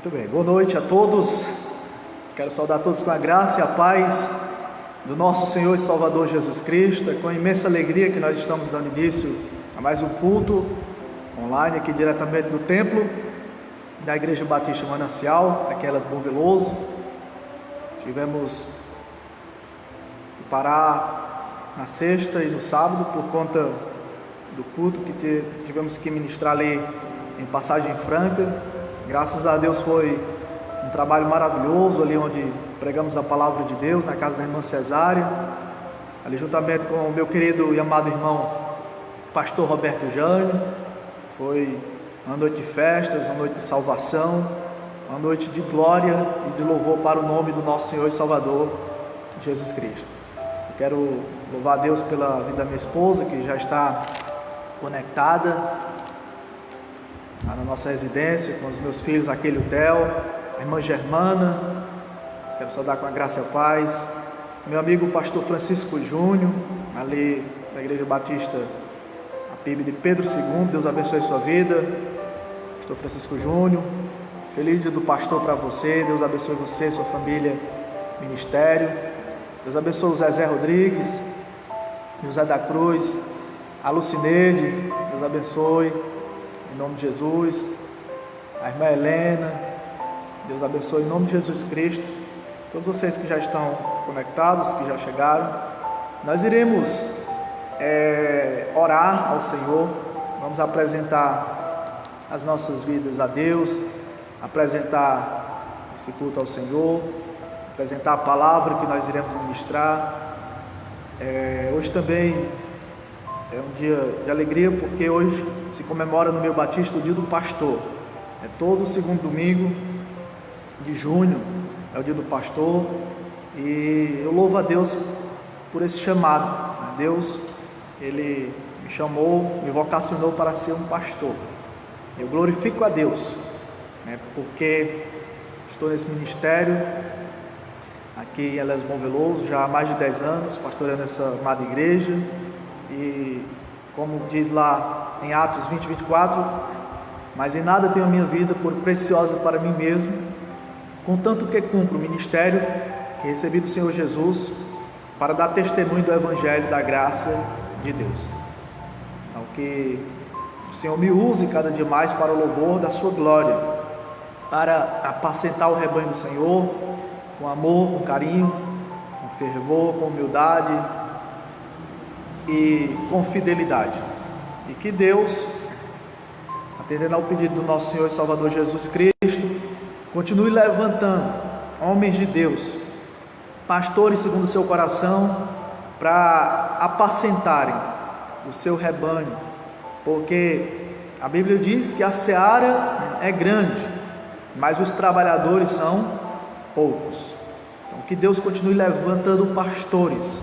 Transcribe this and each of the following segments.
Muito bem, boa noite a todos. Quero saudar todos com a graça e a paz do nosso Senhor e Salvador Jesus Cristo. É com imensa alegria que nós estamos dando início a mais um culto online aqui diretamente do templo da Igreja Batista Manancial, aqui em Elas Bom Veloso. Tivemos que parar na sexta e no sábado por conta do culto que tivemos que ministrar ali em Passagem Franca. Graças a Deus foi um trabalho maravilhoso ali onde pregamos a palavra de Deus na casa da irmã Cesária, ali juntamente com o meu querido e amado irmão pastor Roberto Jânio. Foi uma noite de festas, uma noite de salvação, uma noite de glória e de louvor para o nome do nosso Senhor e Salvador Jesus Cristo. Eu quero louvar a Deus pela vida da minha esposa, que já está conectada na nossa residência, com os meus filhos, aquele o Theo, a irmã Germana. Quero saudar com a graça e a paz meu amigo pastor Francisco Júnior, ali da Igreja Batista a PIB de Pedro II. Deus abençoe sua vida, pastor Francisco Júnior. Feliz dia do pastor para você. Deus abençoe você, sua família, ministério. Deus abençoe o Zezé Rodrigues, José da Cruz, a Lucineide. Deus abençoe em nome de Jesus. A irmã Helena, Deus abençoe em nome de Jesus Cristo. Todos vocês que já estão conectados, que já chegaram, nós iremos orar ao Senhor. Vamos apresentar as nossas vidas a Deus, apresentar esse culto ao Senhor, apresentar a palavra que nós iremos ministrar. Hoje também é um dia de alegria, porque hoje se comemora no meu batista o dia do pastor. É todo o segundo domingo de junho, é o dia do pastor, e eu louvo a Deus por esse chamado. Deus, Ele me chamou, me vocacionou para ser um pastor. Eu glorifico a Deus, porque estou nesse ministério aqui em Elas Bom Veloso já há mais de 10 anos, pastoreando essa amada igreja. E como diz lá em Atos 20, 24, mas em nada tenho a minha vida por preciosa para mim mesmo, contanto que cumpro o ministério que recebi do Senhor Jesus, para dar testemunho do Evangelho da graça de Deus. Então, que o Senhor me use cada dia mais para o louvor da sua glória, para apacentar o rebanho do Senhor com amor, com carinho, com fervor, com humildade e com fidelidade. E que Deus, atendendo ao pedido do nosso Senhor e Salvador Jesus Cristo, continue levantando homens de Deus, pastores segundo o seu coração, para apacentarem o seu rebanho, porque a Bíblia diz que a seara é grande, mas os trabalhadores são poucos. Então que Deus continue levantando pastores,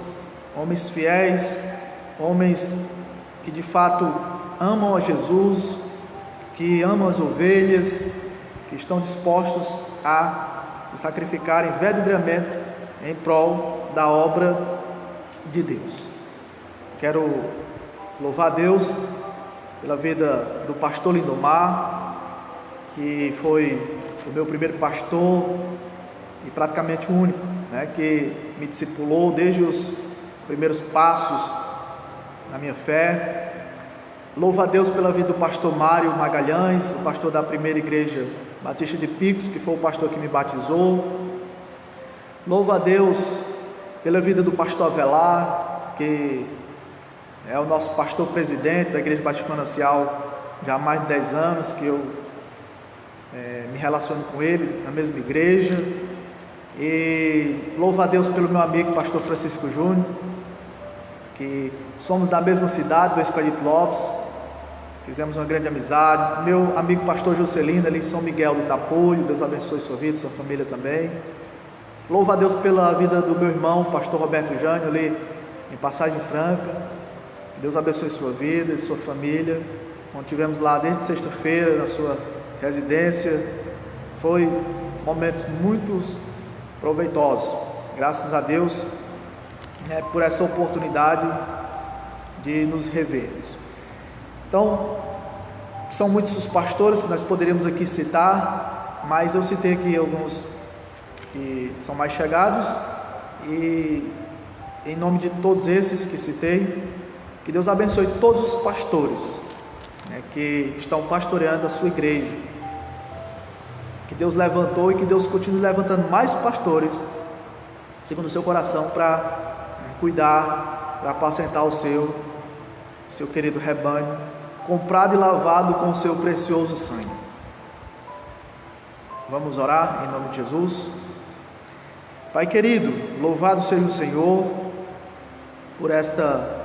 homens fiéis, homens que de fato amam a Jesus, que amam as ovelhas, que estão dispostos a se sacrificarem verdadeiramente em prol da obra de Deus. Quero louvar a Deus pela vida do pastor Lindomar, que foi o meu primeiro pastor e praticamente o único, que me discipulou desde os primeiros passos na minha fé. Louvo a Deus pela vida do pastor Mário Magalhães, o pastor da primeira igreja Batista de Picos, que foi o pastor que me batizou. Louvo a Deus pela vida do pastor Avelar, que é o nosso pastor presidente da Igreja Batista Manancial já há mais de 10 anos, que eu me relaciono com ele na mesma igreja. E louvo a Deus pelo meu amigo pastor Francisco Júnior, que somos da mesma cidade, do Expedito Lopes, fizemos uma grande amizade. Meu amigo pastor Juscelino, ali em São Miguel do Tapuio, Deus abençoe sua vida, sua família também. Louvo a Deus pela vida do meu irmão pastor Roberto Jânio, ali em Passagem Franca. Deus abençoe sua vida e sua família. Quando estivemos lá desde sexta-feira na sua residência, foi momentos muito proveitosos. Graças a Deus por essa oportunidade de nos revermos. Então, são muitos os pastores que nós poderíamos aqui citar, mas eu citei aqui alguns que são mais chegados, e em nome de todos esses que citei, que Deus abençoe todos os pastores, né, que estão pastoreando a sua igreja, que Deus levantou e que Deus continue levantando mais pastores, segundo o seu coração, para cuidar, para apacentar o seu querido rebanho, comprado e lavado com o seu precioso sangue. Vamos orar em nome de Jesus. Pai querido, louvado seja o Senhor por esta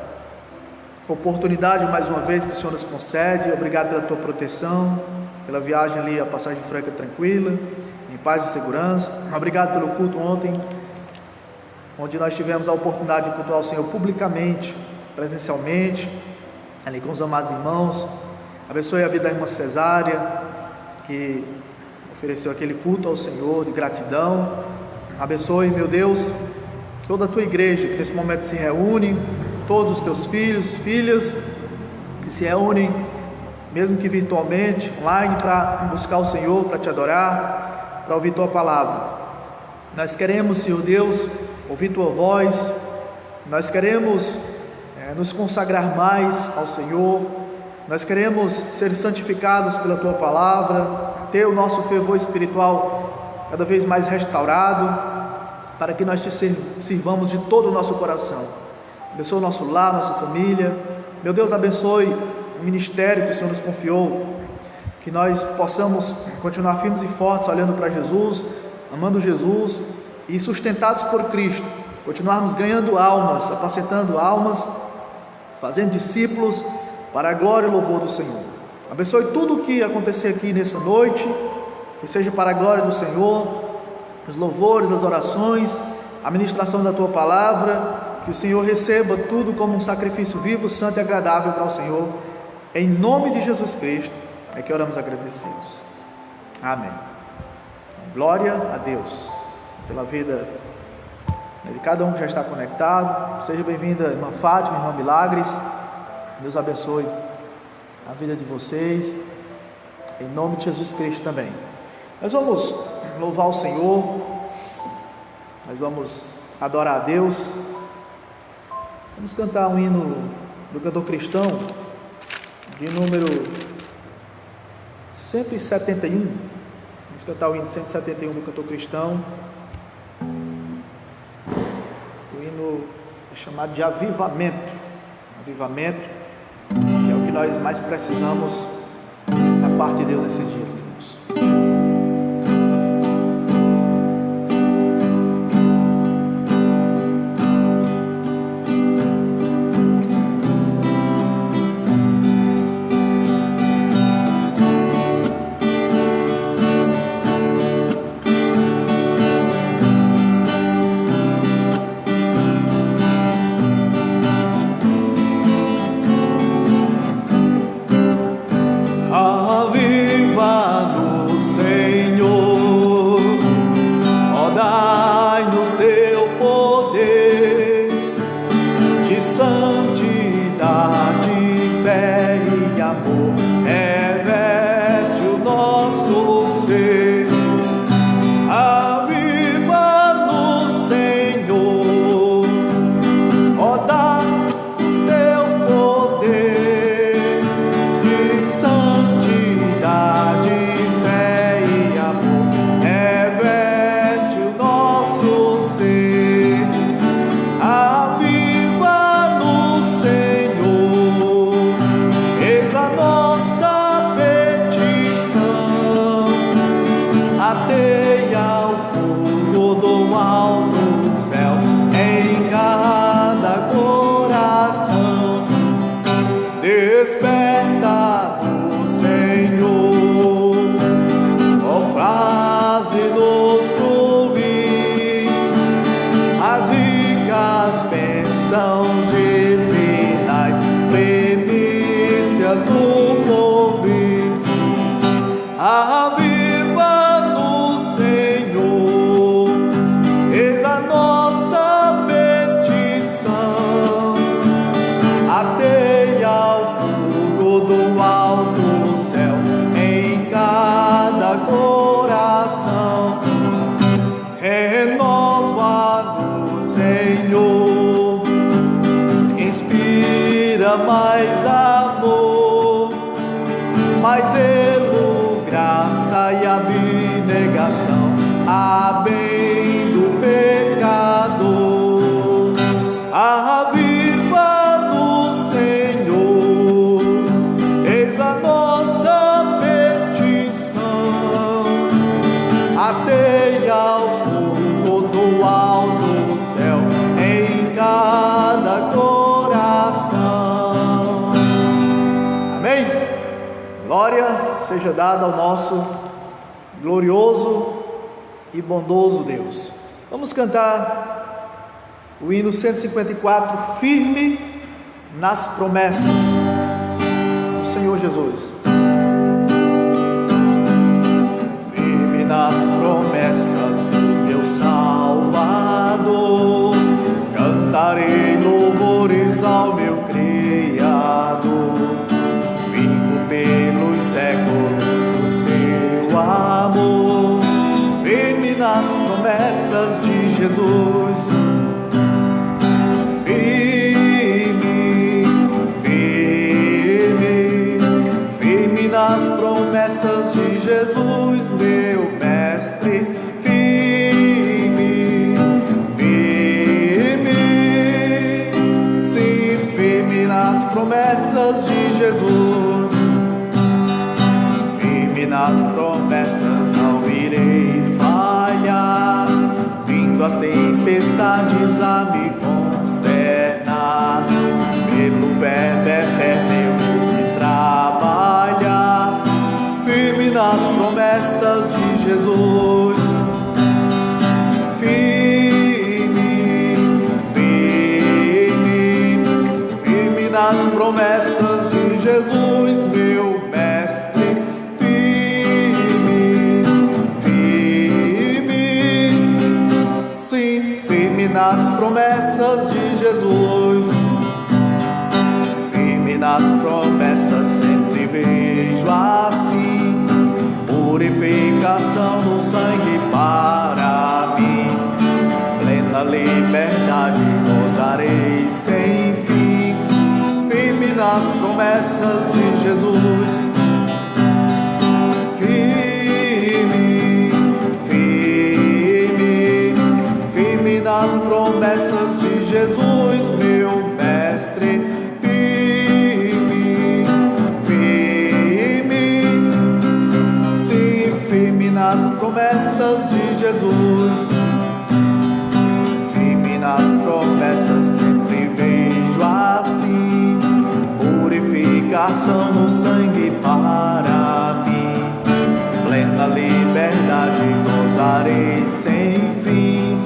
oportunidade mais uma vez que o Senhor nos concede. Obrigado pela tua proteção, pela viagem ali, a passagem franca tranquila, em paz e segurança. Obrigado pelo culto ontem, onde nós tivemos a oportunidade de cultuar o Senhor publicamente, presencialmente, ali com os amados irmãos. Abençoe a vida da irmã Cesária, que ofereceu aquele culto ao Senhor de gratidão. Abençoe, meu Deus, toda a tua igreja que nesse momento se reúne, todos os teus filhos, filhas que se reúnem, mesmo que virtualmente, online, para buscar o Senhor, para te adorar, para ouvir tua palavra. Nós queremos, Senhor Deus, ouvir tua voz. Nós queremos nos consagrar mais ao Senhor. Nós queremos ser santificados pela tua palavra, ter o nosso fervor espiritual cada vez mais restaurado, para que nós te sirvamos de todo o nosso coração. Abençoe o nosso lar, nossa família. Meu Deus, abençoe o ministério que o Senhor nos confiou, que nós possamos continuar firmes e fortes, olhando para Jesus, amando Jesus e sustentados por Cristo, continuarmos ganhando almas, apacentando almas, fazendo discípulos para a glória e louvor do Senhor. Abençoe tudo o que acontecer aqui nessa noite, que seja para a glória do Senhor, os louvores, as orações, a ministração da tua palavra, que o Senhor receba tudo como um sacrifício vivo, santo e agradável para o Senhor. Em nome de Jesus Cristo é que oramos agradecidos. Amém. Glória a Deus pela vida de cada um que já está conectado. Seja bem-vinda, irmã Fátima, irmã Milagres. Deus abençoe a vida de vocês, em nome de Jesus Cristo também. Nós vamos louvar o Senhor, nós vamos adorar a Deus. Vamos cantar um hino do cantor cristão, de número 171. Vamos cantar o hino 171 do cantor cristão. O hino é chamado de avivamento. Avivamento, que é o que nós mais precisamos da parte de Deus nesses dias, irmãos. do alto céu, em cada coração. inspira mais amor, mais zelo, graça e abnegação, a bem do pecador. Aviva no Senhor, eis a nossa petição, ateia ao fogo do alto céu em cada coração. Amém? Glória seja dada ao nosso glorioso e bondoso Deus. Vamos cantar o hino 154, firme nas promessas do Senhor Jesus. Firme nas promessas do meu Salvador, cantarei louvores ao meu Criador. Fico pelos séculos do seu amor, firme nas promessas de Jesus. Firme nas promessas de Jesus, meu mestre. Sim, firme nas promessas de Jesus. Firme nas promessas, não irei falhar, vindo as tempestades a me consternar. Pelo verbo eterno eu hei de trabalhar, firme nas promessas de Jesus. Firme nas promessas de Jesus, meu mestre. Sim, firme nas promessas de Jesus. Firme nas promessas, sempre vejo assim purificação no sangue para mim. Plena liberdade gozarei sem fim, firme nas promessas de Jesus. Firme nas promessas de Jesus, meu mestre. Sim, firme nas promessas de Jesus. Firme nas promessas, sempre vejo assim purificação no sangue para mim. Plena liberdade gozarei sem fim,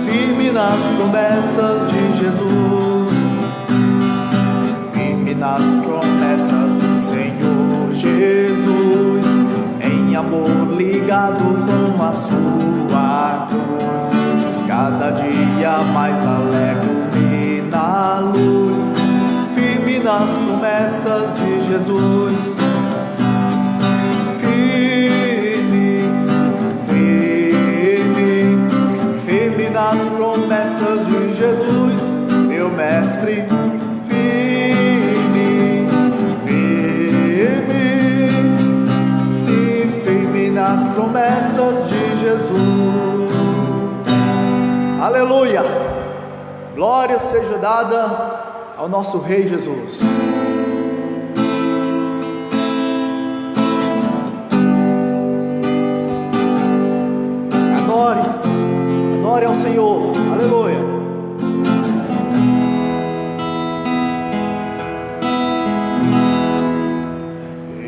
firme nas promessas de Jesus. Firme nas promessas do Senhor Jesus, em amor ligado com a sua cruz. Cada dia mais alegro-me na luz, firme nas promessas de Jesus. Firme nas promessas de Jesus, meu mestre. Sim, firme nas promessas de Jesus. Aleluia! Glória seja dada ao nosso Rei Jesus. Adore ao Senhor. Aleluia.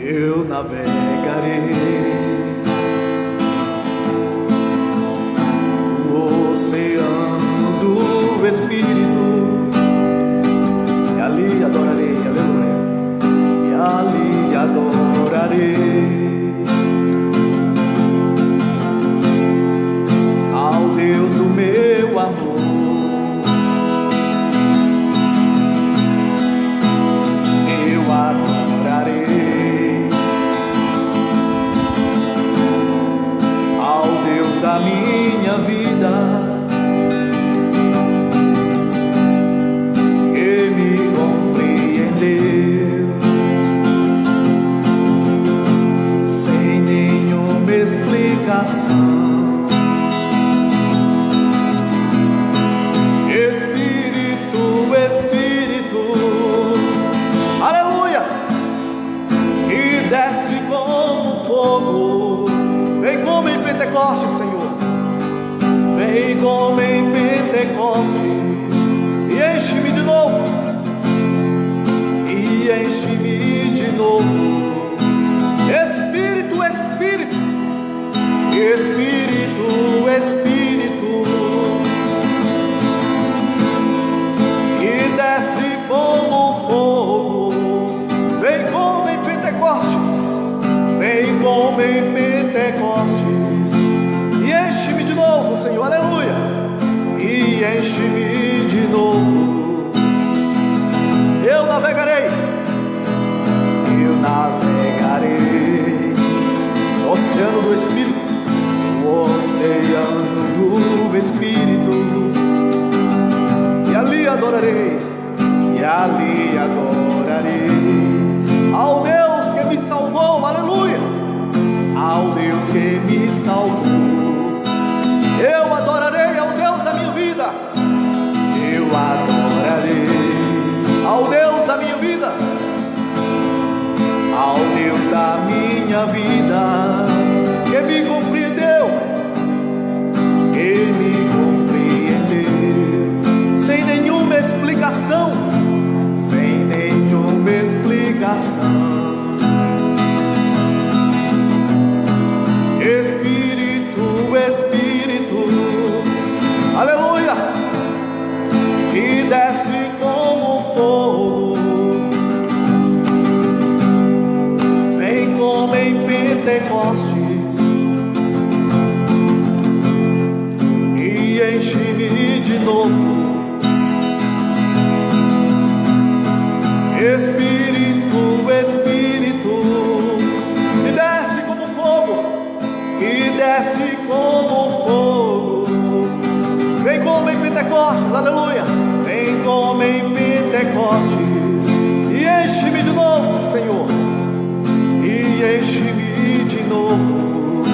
Eu navegarei o oceano do Espírito e ali adorarei, aleluia, e ali adorarei ao Deus do meu amor. Eu adorarei Pentecostes, Senhor. Vem como em Pentecostes e enche-me de novo, e enche-me de novo. Espírito, Espírito, Espírito, Espírito, que desce como fogo. Vem como em Pentecostes, vem como em Pentecostes e enche-me de novo, Senhor, aleluia, e enche-me de novo. Eu navegarei no oceano do Espírito, o oceano do Espírito, e ali adorarei, ao Deus que me salvou, aleluia, ao Deus que me salvou. Eu adorarei ao Deus da minha vida, eu adorarei ao Deus da minha vida, ao Deus da minha vida, que me compreendeu, sem nenhuma explicação, Espírito, Espírito, aleluia, que desce como fogo, vem como em Pentecostes e enche-me de novo. Espírito, Espírito, que desce como fogo, que desce como fogo, vem como em Pentecostes, aleluia, vem como em Pentecostes e enche-me de novo, Senhor, e enche-me de novo.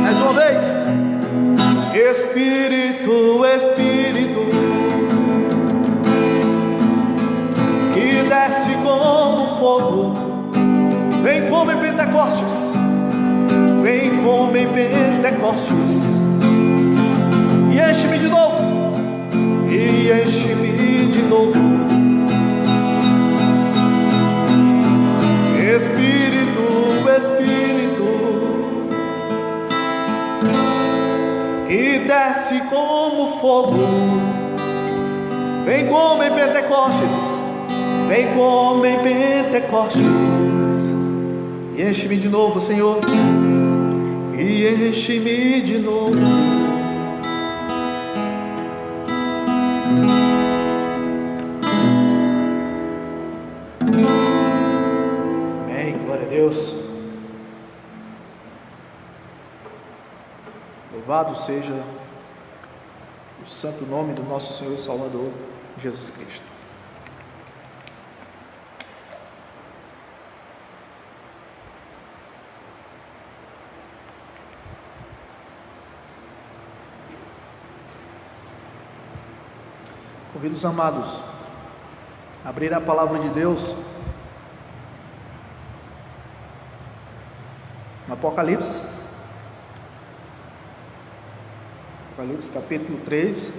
Mais uma vez, Espírito, Espírito, que desce como fogo, vem como em Pentecostes, vem como em Pentecostes e enche-me de novo, e enche-me de novo. Espírito, Espírito, que desce como fogo, vem como em Pentecostes, vem como em Pentecostes e enche-me de novo, Senhor, e enche-me de novo. Amém, glória a Deus. Louvado seja o santo nome do nosso Senhor e Salvador Jesus Cristo. Convido os amados a abrir a palavra de Deus no Apocalipse capítulo 3,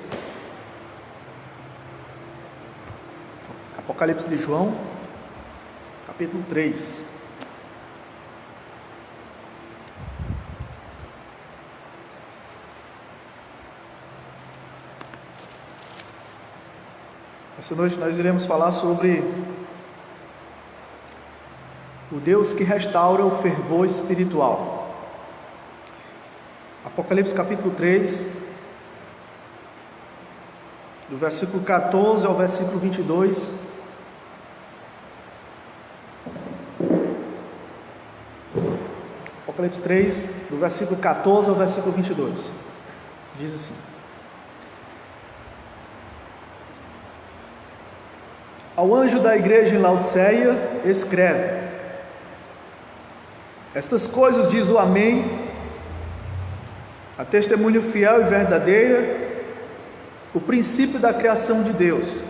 Apocalipse de João, capítulo 3. Essa noite nós iremos falar sobre o Deus que restaura o fervor espiritual. Apocalipse capítulo 3, do versículo 14 ao versículo 22. Apocalipse 3, do versículo 14 ao versículo 22. Diz assim: Ao anjo da igreja em Laodiceia, escreve: Estas coisas diz o Amém, a testemunha fiel e verdadeira, o princípio da criação de Deus.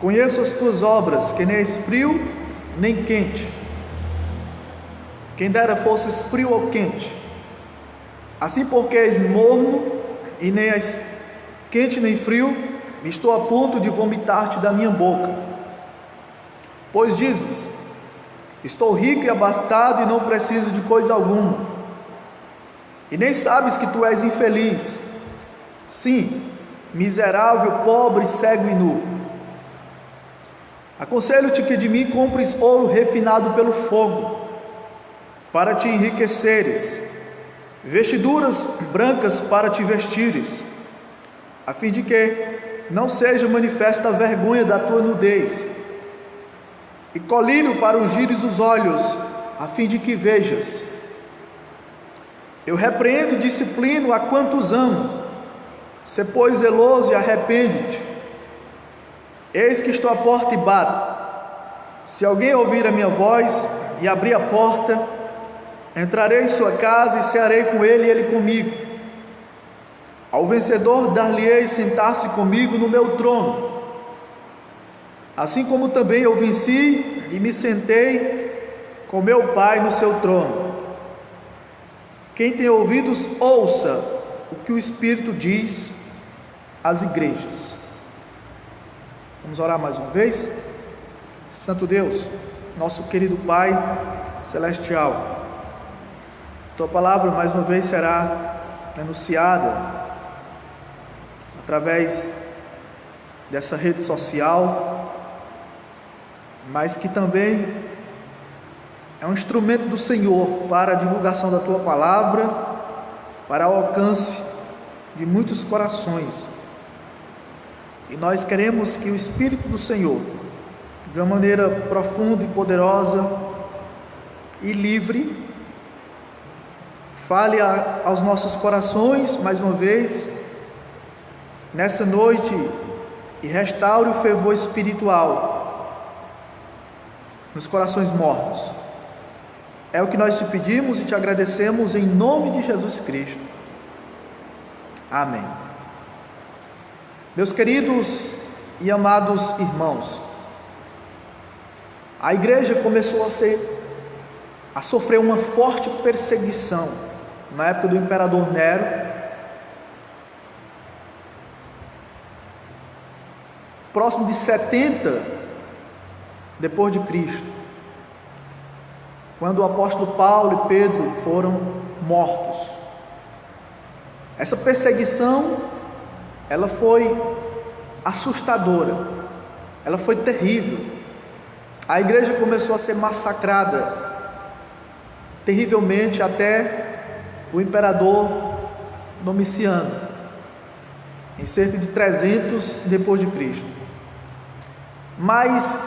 Conheço as tuas obras, que nem és frio nem quente. Quem dera fosses frio ou quente. Assim, porque és morno, e nem és quente nem frio, estou a ponto de vomitar-te da minha boca. Pois dizes: estou rico e abastado e não preciso de coisa alguma. E nem sabes que tu és infeliz, sim, miserável, pobre, cego e nu. Aconselho-te que de mim compres ouro refinado pelo fogo, para te enriqueceres, vestiduras brancas para te vestires, a fim de que não seja manifesta a vergonha da tua nudez, e colírio para ungires os olhos, a fim de que vejas. Eu repreendo e disciplino a quantos amo. Sê, pois, zeloso e arrepende-te. Eis que estou à porta e bato. Se alguém ouvir a minha voz e abrir a porta, entrarei em sua casa e cearei com ele e ele comigo. Ao vencedor dar-lhe-ei sentar-se comigo no meu trono, assim como também eu venci e me sentei com meu Pai no seu trono. Quem tem ouvidos, ouça o que o Espírito diz às igrejas. Vamos orar mais uma vez? Santo Deus, nosso querido Pai celestial, tua palavra mais uma vez será anunciada através dessa rede social, mas que também é um instrumento do Senhor para a divulgação da tua palavra, para o alcance de muitos corações. E nós queremos que o Espírito do Senhor, de uma maneira profunda e poderosa e livre, fale aos nossos corações mais uma vez nessa noite e restaure o fervor espiritual nos corações mortos. É o que nós te pedimos e te agradecemos em nome de Jesus Cristo. Amém. Meus queridos e amados irmãos, a igreja começou a sofrer uma forte perseguição na época do imperador Nero, próximo de 70 depois de Cristo, quando o apóstolo Paulo e Pedro foram mortos. Essa perseguição, ela foi assustadora, ela foi terrível. A igreja começou a ser massacrada terrivelmente até o imperador Domiciano, em cerca de 300 depois de Cristo. Mas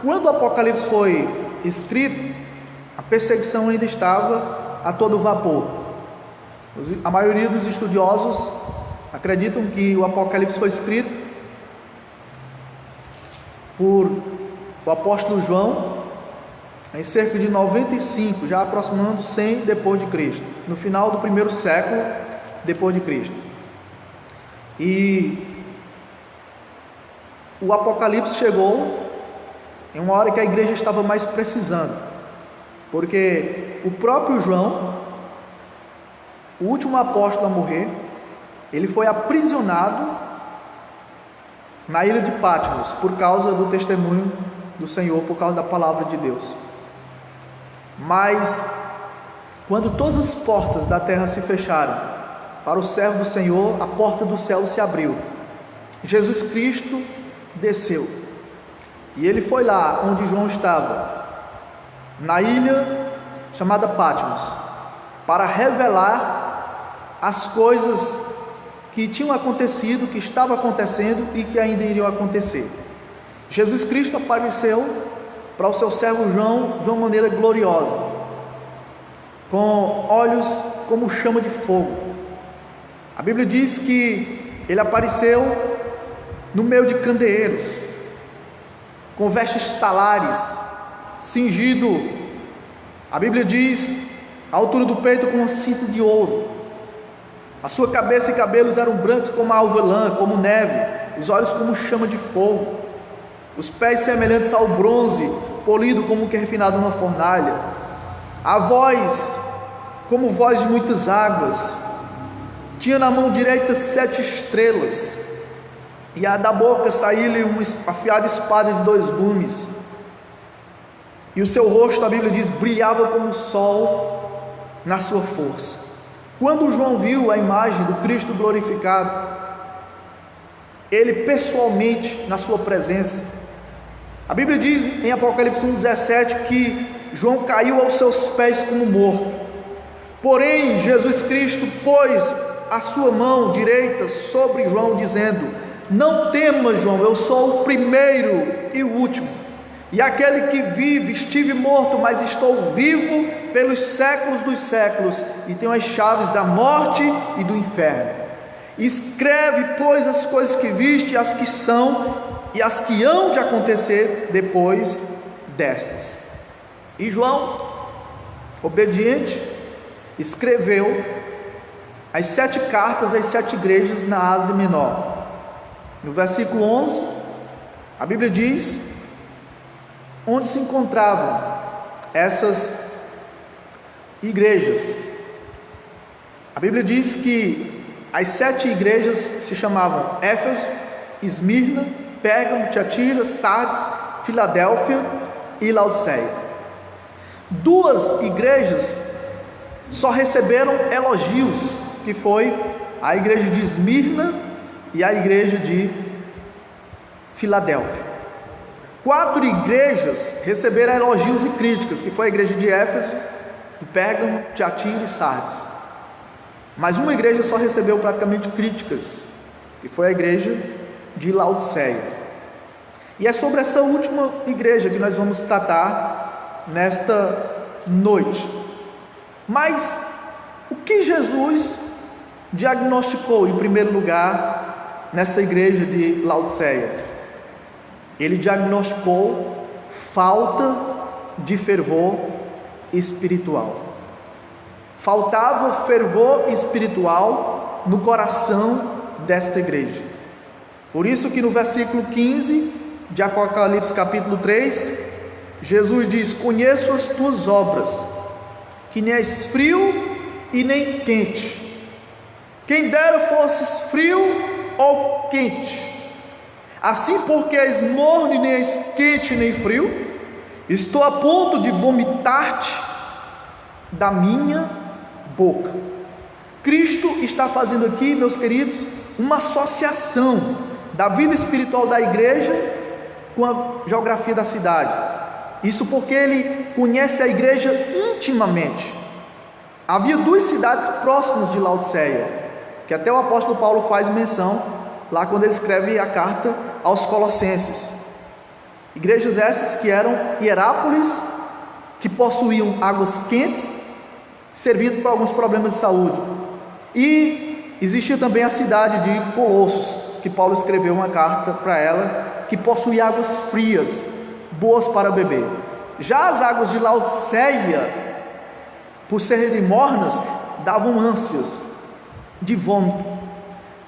quando o Apocalipse foi escrito, a perseguição ainda estava a todo vapor. A maioria dos estudiosos acreditam que o Apocalipse foi escrito por o apóstolo João em cerca de 95, já aproximando 100 depois de Cristo, no final do primeiro século depois de Cristo. E o Apocalipse chegou em uma hora que a igreja estava mais precisando, porque o próprio João, o último apóstolo a morrer, ele foi aprisionado na ilha de Patmos por causa do testemunho do Senhor, por causa da palavra de Deus. Mas quando todas as portas da terra se fecharam para o servo do Senhor, a porta do céu se abriu. Jesus Cristo desceu e ele foi lá onde João estava, na ilha chamada Patmos, para revelar as coisas que tinham acontecido, que estavam acontecendo e que ainda iriam acontecer. Jesus Cristo apareceu para o seu servo João de uma maneira gloriosa, com olhos como chama de fogo. A Bíblia diz que ele apareceu no meio de candeeiros, com vestes talares, cingido, a Bíblia diz, a altura do peito, com uma cinta de ouro. A sua cabeça e cabelos eram brancos como a alva lã, como neve, os olhos como chama de fogo, os pés semelhantes ao bronze, polido como que refinado numa fornalha, a voz como voz de muitas águas, tinha na mão direita 7 estrelas, e da boca saía-lhe uma afiada espada de 2 gumes, e o seu rosto, a Bíblia diz, brilhava como o sol na sua força. Quando João viu a imagem do Cristo glorificado, ele pessoalmente, na sua presença, a Bíblia diz em Apocalipse 1,17 que João caiu aos seus pés como morto. Porém, Jesus Cristo pôs a sua mão direita sobre João, dizendo: não temas, João, eu sou o primeiro e o último, e aquele que vive. Estive morto, mas estou vivo pelos séculos dos séculos, e tenho as chaves da morte e do inferno. Escreve, pois, as coisas que viste, as que são e as que hão de acontecer depois destas. E João, obediente, escreveu as 7 cartas às 7 igrejas na Ásia Menor. No versículo 11, a Bíblia diz onde se encontravam essas igrejas. A Bíblia diz que as 7 igrejas se chamavam Éfeso, Esmirna, Pérgamo, Tiatira, Sardes, Filadélfia e Laodiceia. 2 igrejas só receberam elogios, que foi a igreja de Esmirna e a igreja de Filadélfia. 4 igrejas receberam elogios e críticas, que foi a igreja de Éfeso, de Pérgamo, Tiatira e Sardes. Mas uma igreja só recebeu praticamente críticas, que foi a igreja de Laodiceia. E é sobre essa última igreja que nós vamos tratar nesta noite. Mas o que Jesus diagnosticou em primeiro lugar nessa igreja de Laodiceia? Ele diagnosticou falta de fervor espiritual. Faltava fervor espiritual no coração desta igreja. Por isso que no versículo 15 de Apocalipse capítulo 3, Jesus diz: conheço as tuas obras, que nem és frio e nem quente. Quem dera fosses frio ou quente. Assim, porque és morno e nem és quente nem frio, estou a ponto de vomitar-te da minha boca. Cristo está fazendo aqui, meus queridos, uma associação da vida espiritual da igreja com a geografia da cidade. Isso porque ele conhece a igreja intimamente. Havia 2 cidades próximas de Laodiceia, que até o apóstolo Paulo faz menção lá quando ele escreve a carta aos Colossenses. Igrejas essas que eram Hierápolis, que possuíam águas quentes, servindo para alguns problemas de saúde. E existia também a cidade de Colossos, que Paulo escreveu uma carta para ela, que possuía águas frias, boas para beber. Já as águas de Laodiceia, por serem mornas, davam ânsias de vômito.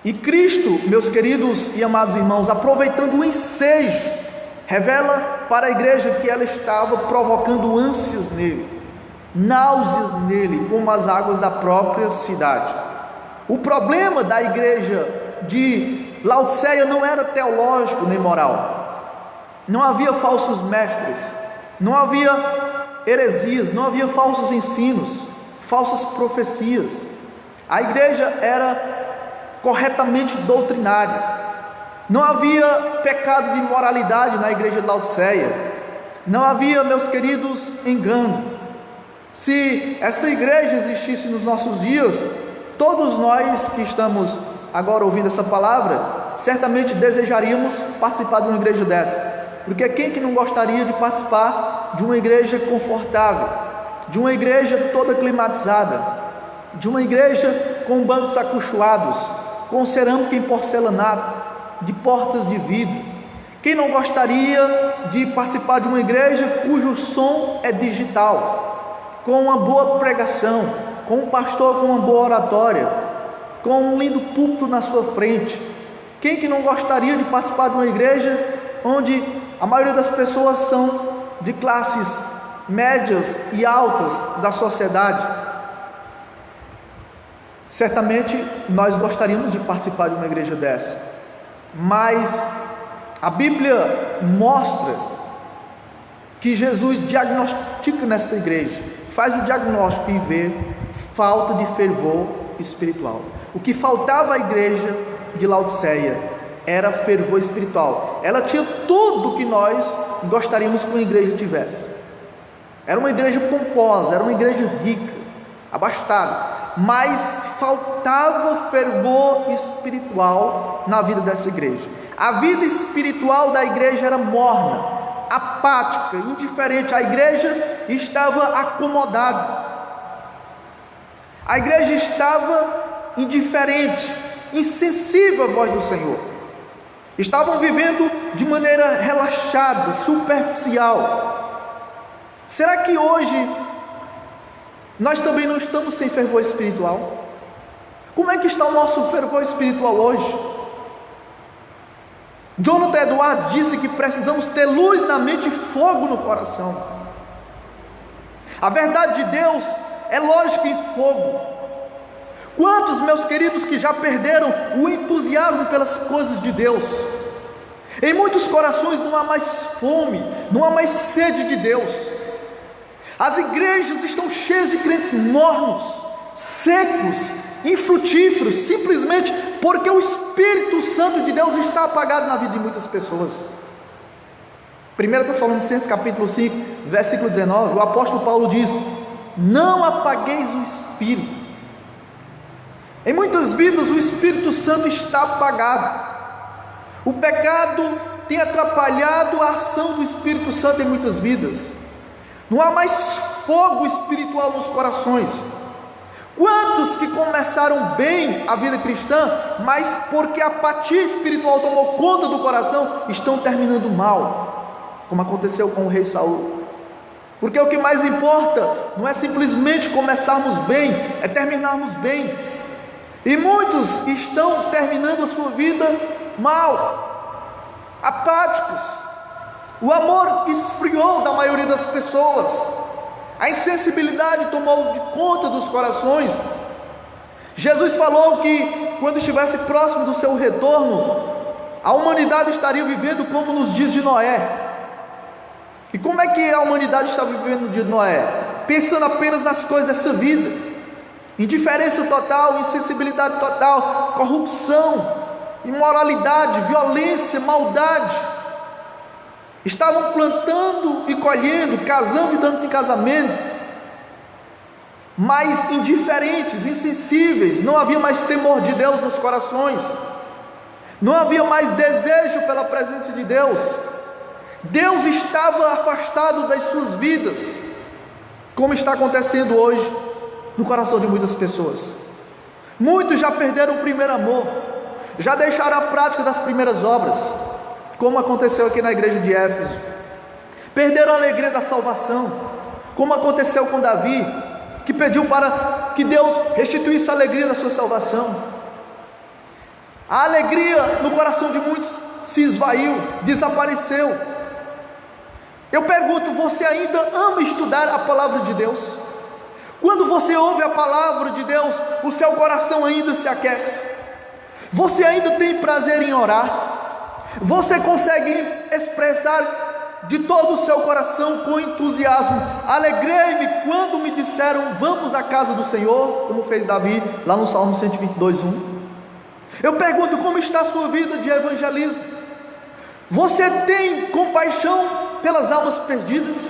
E Cristo, meus queridos e amados irmãos, aproveitando o ensejo, revela para a igreja que ela estava provocando ânsias nele, náuseas nele, como as águas da própria cidade. O problema da igreja de Laodiceia não era teológico nem moral. Não havia falsos mestres, não havia heresias, não havia falsos ensinos, falsas profecias. A igreja era corretamente doutrinária. Não havia pecado de imoralidade na igreja de Laodiceia. Não havia, meus queridos, engano. Se essa igreja existisse nos nossos dias, todos nós que estamos agora ouvindo essa palavra, certamente desejaríamos participar de uma igreja dessa, porque quem que não gostaria de participar de uma igreja confortável, de uma igreja toda climatizada, de uma igreja com bancos acolchoados, com cerâmica em porcelanato, de portas de vidro? Quem não gostaria de participar de uma igreja cujo som é digital, com uma boa pregação, com um pastor com uma boa oratória, com um lindo púlpito na sua frente? Quem que não gostaria de participar de uma igreja onde a maioria das pessoas são de classes médias e altas da sociedade? Certamente nós gostaríamos de participar de uma igreja dessa, mas a Bíblia mostra que Jesus diagnostica nessa igreja, faz o diagnóstico e vê falta de fervor espiritual. O que faltava à igreja de Laodiceia era fervor espiritual. Ela tinha tudo que nós gostaríamos que uma igreja tivesse. Era uma igreja pomposa, era uma igreja rica, abastada, mas faltava fervor espiritual na vida dessa igreja. A vida espiritual da igreja era morna, apática, indiferente. A igreja estava acomodada, a igreja estava indiferente, insensível à voz do Senhor. Estavam vivendo de maneira relaxada, superficial. Será que hoje nós também não estamos sem fervor espiritual? Como é que está o nosso fervor espiritual hoje? Jonathan Edwards disse que precisamos ter luz na mente e fogo no coração. A verdade de Deus é lógica em fogo. Quantos, meus queridos, que já perderam o entusiasmo pelas coisas de Deus? Em muitos corações não há mais fome, não há mais sede de Deus. As igrejas estão cheias de crentes mornos, secos, infrutíferos, simplesmente porque o Espírito Santo de Deus está apagado na vida de muitas pessoas. 1 Tessalonicenses capítulo 5, versículo 19, o apóstolo Paulo diz: não apagueis o Espírito. Em muitas vidas o Espírito Santo está apagado. O pecado tem atrapalhado a ação do Espírito Santo em muitas vidas. Não há mais fogo espiritual nos corações. Quantos que começaram bem a vida cristã, mas porque a apatia espiritual tomou conta do coração, estão terminando mal, como aconteceu com o rei Saul. Porque o que mais importa não é simplesmente começarmos bem, é terminarmos bem. E muitos estão terminando a sua vida mal, apáticos. O amor esfriou da maioria das pessoas, a insensibilidade tomou de conta dos corações. Jesus falou que quando estivesse próximo do seu retorno, a humanidade estaria vivendo como nos dias de Noé. E como é que a humanidade está vivendo no dia de Noé? Pensando apenas nas coisas dessa vida, indiferença total, insensibilidade total, corrupção, imoralidade, violência, maldade. Estavam plantando e colhendo, casando e dando-se em casamento, mas indiferentes, insensíveis. Não havia mais temor de Deus nos corações, não havia mais desejo pela presença de Deus. Deus estava afastado das suas vidas, como está acontecendo hoje no coração de muitas pessoas. Muitos já perderam o primeiro amor, já deixaram a prática das primeiras obras, como aconteceu aqui na igreja de Éfeso. Perderam a alegria da salvação, como aconteceu com Davi, que pediu para que Deus restituísse a alegria da sua salvação. A alegria no coração de muitos se esvaiu, desapareceu. Eu pergunto: você ainda ama estudar a palavra de Deus? Quando você ouve a palavra de Deus, o seu coração ainda se aquece? Você ainda tem prazer em orar? Você consegue expressar de todo o seu coração com entusiasmo: alegrei-me quando me disseram vamos à casa do Senhor, como fez Davi lá no Salmo 122:1? Eu pergunto: como está a sua vida de evangelismo? Você tem compaixão pelas almas perdidas?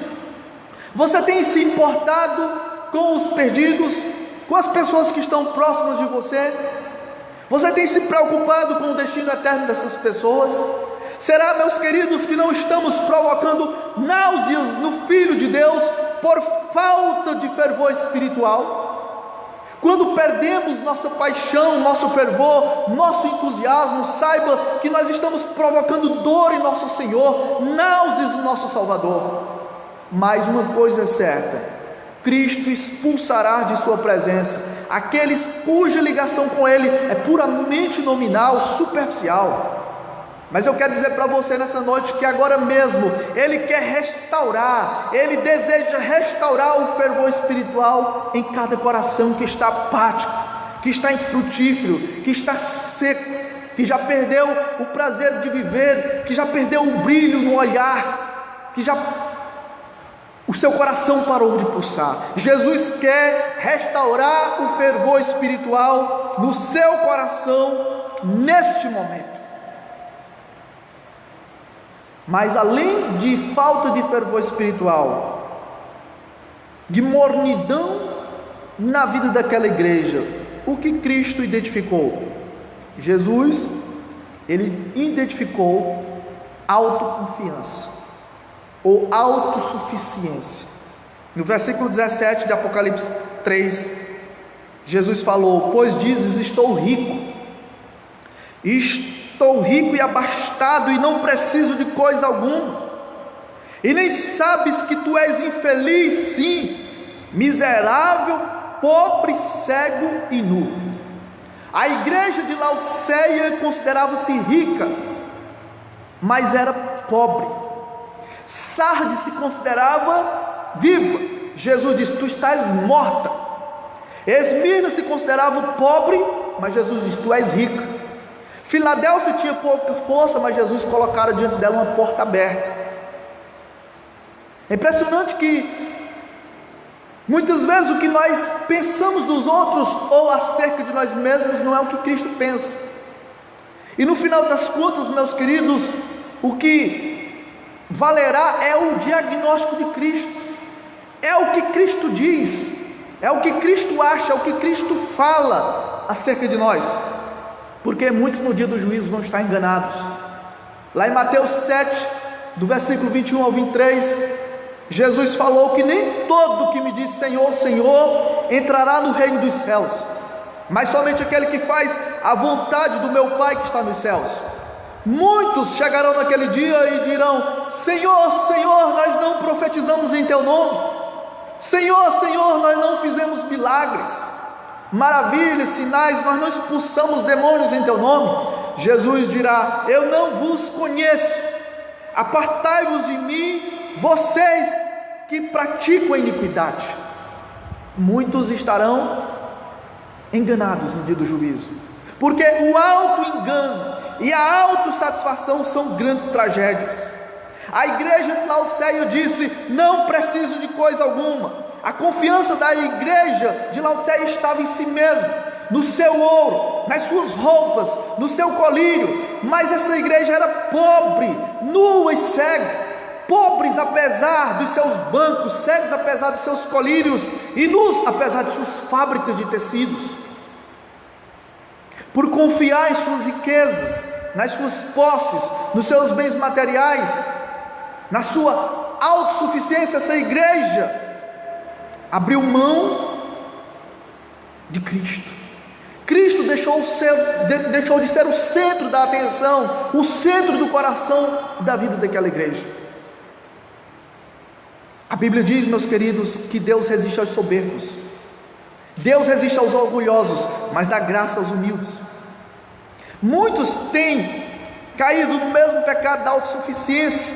Você tem se importado com os perdidos, com as pessoas que estão próximas de você? Você tem se preocupado com o destino eterno dessas pessoas? Será, meus queridos, que não estamos provocando náuseas no Filho de Deus por falta de fervor espiritual? Quando perdemos nossa paixão, nosso fervor, nosso entusiasmo, saiba que nós estamos provocando dor em nosso Senhor, náuseas no nosso Salvador. Mas uma coisa é certa: Cristo expulsará de sua presença aqueles cuja ligação com Ele é puramente nominal, superficial. Mas eu quero dizer para você nessa noite que agora mesmo Ele quer restaurar, Ele deseja restaurar o fervor espiritual em cada coração que está apático, que está infrutífero, que está seco, que já perdeu o prazer de viver, que já perdeu o brilho no olhar, que o seu coração parou de pulsar. Jesus quer restaurar o fervor espiritual no seu coração neste momento. Mas além de falta de fervor espiritual, de mornidão na vida daquela igreja, o que Cristo identificou? Jesus, ele identificou autoconfiança ou autossuficiência. No versículo 17 de Apocalipse 3, Jesus falou: pois dizes, estou rico e abastado, e não preciso de coisa alguma, e nem sabes que tu és infeliz, sim, miserável, pobre, cego e nu. A igreja de Laodiceia considerava-se rica, mas era pobre. Sardes se considerava viva. Jesus disse: tu estás morta. Esmirna se considerava pobre, mas Jesus disse: tu és rica. Filadélfia tinha pouca força, mas Jesus colocara diante dela uma porta aberta. É impressionante que muitas vezes o que nós pensamos dos outros ou acerca de nós mesmos não é o que Cristo pensa. E no final das contas, meus queridos, o que valerá é o diagnóstico de Cristo, é o que Cristo diz, é o que Cristo acha, é o que Cristo fala acerca de nós, porque muitos no dia do juízo vão estar enganados. Lá em Mateus 7, do versículo 21 ao 23, Jesus falou que nem todo que me diz Senhor, Senhor entrará no reino dos céus, mas somente aquele que faz a vontade do meu Pai que está nos céus. Muitos chegarão naquele dia e dirão: Senhor, Senhor, nós não profetizamos em teu nome, Senhor, Senhor, nós não fizemos milagres, maravilhas, sinais, nós não expulsamos demônios em teu nome. Jesus dirá: eu não vos conheço, apartai-vos de mim, vocês que praticam a iniquidade. Muitos estarão enganados no dia do juízo, porque o auto-engano e a autossatisfação são grandes tragédias. A igreja de Laodiceia disse: não preciso de coisa alguma. A confiança da igreja de Laodiceia estava em si mesma, no seu ouro, nas suas roupas, no seu colírio. Mas essa igreja era pobre, nua e cega. Pobres apesar dos seus bancos, cegos apesar dos seus colírios, e nus apesar de suas fábricas de tecidos. Por confiar em suas riquezas, nas suas posses, nos seus bens materiais, na sua autossuficiência, essa igreja abriu mão de Cristo. Cristo deixou de ser o centro da atenção, o centro do coração da vida daquela igreja. A Bíblia diz, meus queridos, que Deus resiste aos soberbos, Deus resiste aos orgulhosos, mas dá graça aos humildes. Muitos têm caído no mesmo pecado da autossuficiência,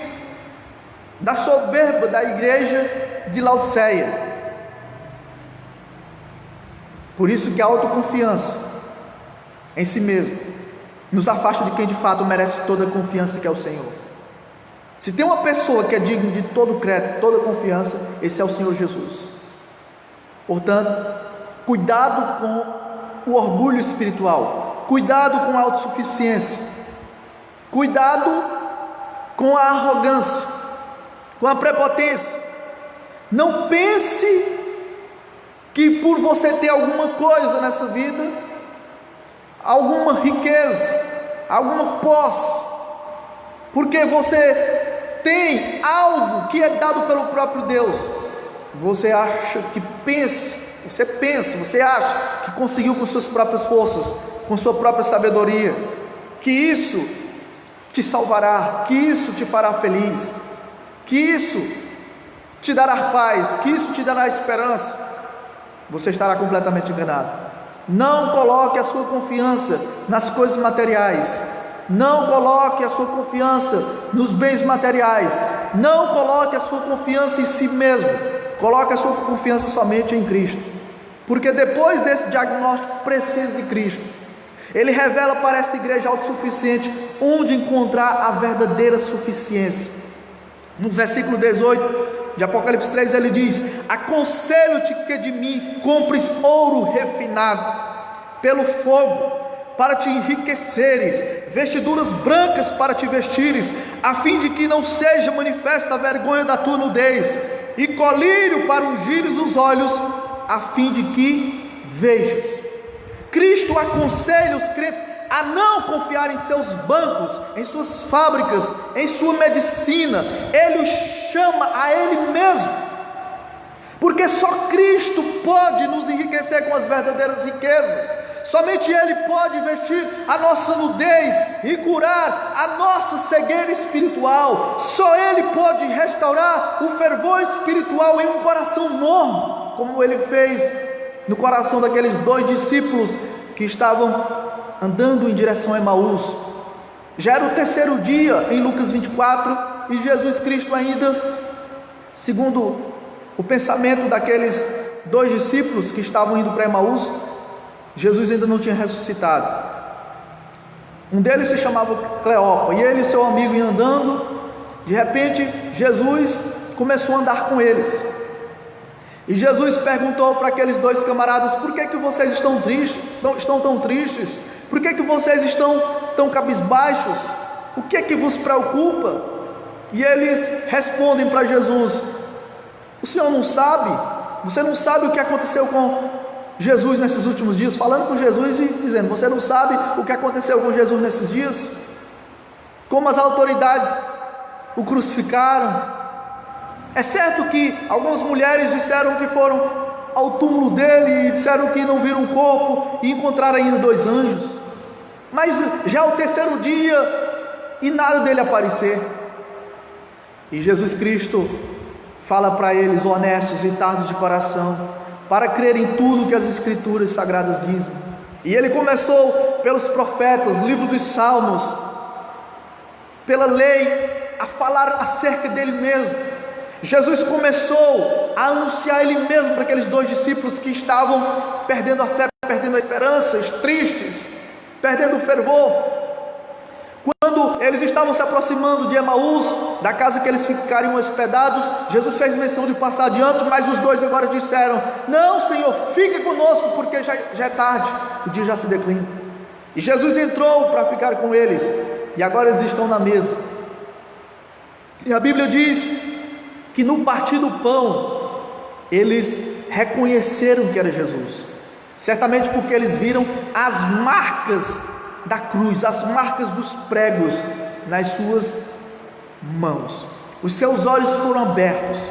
da soberba da igreja de Laodiceia. Por isso que a autoconfiança em si mesmo nos afasta de quem de fato merece toda a confiança, que é o Senhor. Se tem uma pessoa que é digna de todo crédito, toda confiança, esse é o Senhor Jesus. Portanto, cuidado com o orgulho espiritual, cuidado com a autossuficiência, cuidado com a arrogância, com a prepotência. Não pense que por você ter alguma coisa nessa vida, alguma riqueza, alguma posse, porque você tem algo que é dado pelo próprio Deus, você acha que você acha que conseguiu com suas próprias forças, com sua própria sabedoria, que isso te salvará, que isso te fará feliz, que isso te dará paz, que isso te dará esperança. Você estará completamente enganado. Não coloque a sua confiança nas coisas materiais, não coloque a sua confiança nos bens materiais, não coloque a sua confiança em si mesmo, coloque a sua confiança somente em Cristo, porque depois desse diagnóstico preciso de Cristo, ele revela para essa igreja autossuficiente onde encontrar a verdadeira suficiência. No versículo 18 de Apocalipse 3 ele diz: aconselho-te que de mim compres ouro refinado pelo fogo, para te enriqueceres, vestiduras brancas para te vestires, a fim de que não seja manifesta a vergonha da tua nudez, e colírio para ungires os olhos, a fim de que vejas. Cristo aconselha os crentes a não confiar em seus bancos, em suas fábricas, em sua medicina. Ele os chama a Ele mesmo, porque só Cristo pode nos enriquecer com as verdadeiras riquezas. Somente Ele pode vestir a nossa nudez e curar a nossa cegueira espiritual. Só Ele pode restaurar o fervor espiritual em um coração morno, como Ele fez no coração daqueles 2 discípulos que estavam andando em direção a Emaús. Já era o 3º dia em Lucas 24, e Jesus Cristo ainda, segundo o pensamento daqueles 2 discípulos que estavam indo para Emaús, Jesus ainda não tinha ressuscitado. Um deles se chamava Cleopa, e ele e seu amigo iam andando. De repente Jesus começou a andar com eles, e Jesus perguntou para aqueles 2 camaradas: por que vocês estão tristes? Estão tão tristes? Por que vocês estão tão cabisbaixos? O que vos preocupa? E eles respondem para Jesus: o Senhor não sabe? Você não sabe o que aconteceu com Jesus nesses últimos dias? Falando com Jesus e dizendo: você não sabe o que aconteceu com Jesus nesses dias? Como as autoridades o crucificaram. É certo que algumas mulheres disseram que foram ao túmulo dele e disseram que não viram o corpo e encontraram ainda 2 anjos, mas já é o 3º dia e nada dele aparecer. E Jesus Cristo fala para eles, honestos e tardos de coração, para crer em tudo que as Escrituras Sagradas dizem. E ele começou pelos profetas, livro dos Salmos, pela lei, a falar acerca dele mesmo. Jesus começou a anunciar Ele mesmo para aqueles 2 discípulos que estavam perdendo a fé, perdendo a esperança, tristes, perdendo o fervor. Quando eles estavam se aproximando de Emaús, da casa que eles ficariam hospedados, Jesus fez menção de passar adiante, mas os 2 agora disseram: não, Senhor, fica conosco, porque já é tarde, o dia já se declina. E Jesus entrou para ficar com eles, e agora eles estão na mesa. E a Bíblia diz que no partir do pão, eles reconheceram que era Jesus, certamente porque eles viram as marcas da cruz, as marcas dos pregos nas suas mãos. Os seus olhos foram abertos,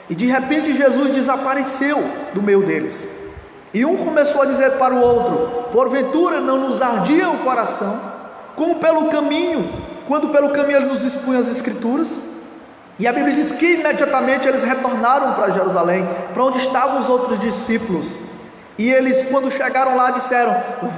e de repente Jesus desapareceu do meio deles, e um começou a dizer para o outro: porventura não nos ardia o coração, como pelo caminho, quando pelo caminho ele nos expunha as Escrituras? E a Bíblia diz que imediatamente eles retornaram para Jerusalém, para onde estavam os outros discípulos. E eles, quando chegaram lá, disseram: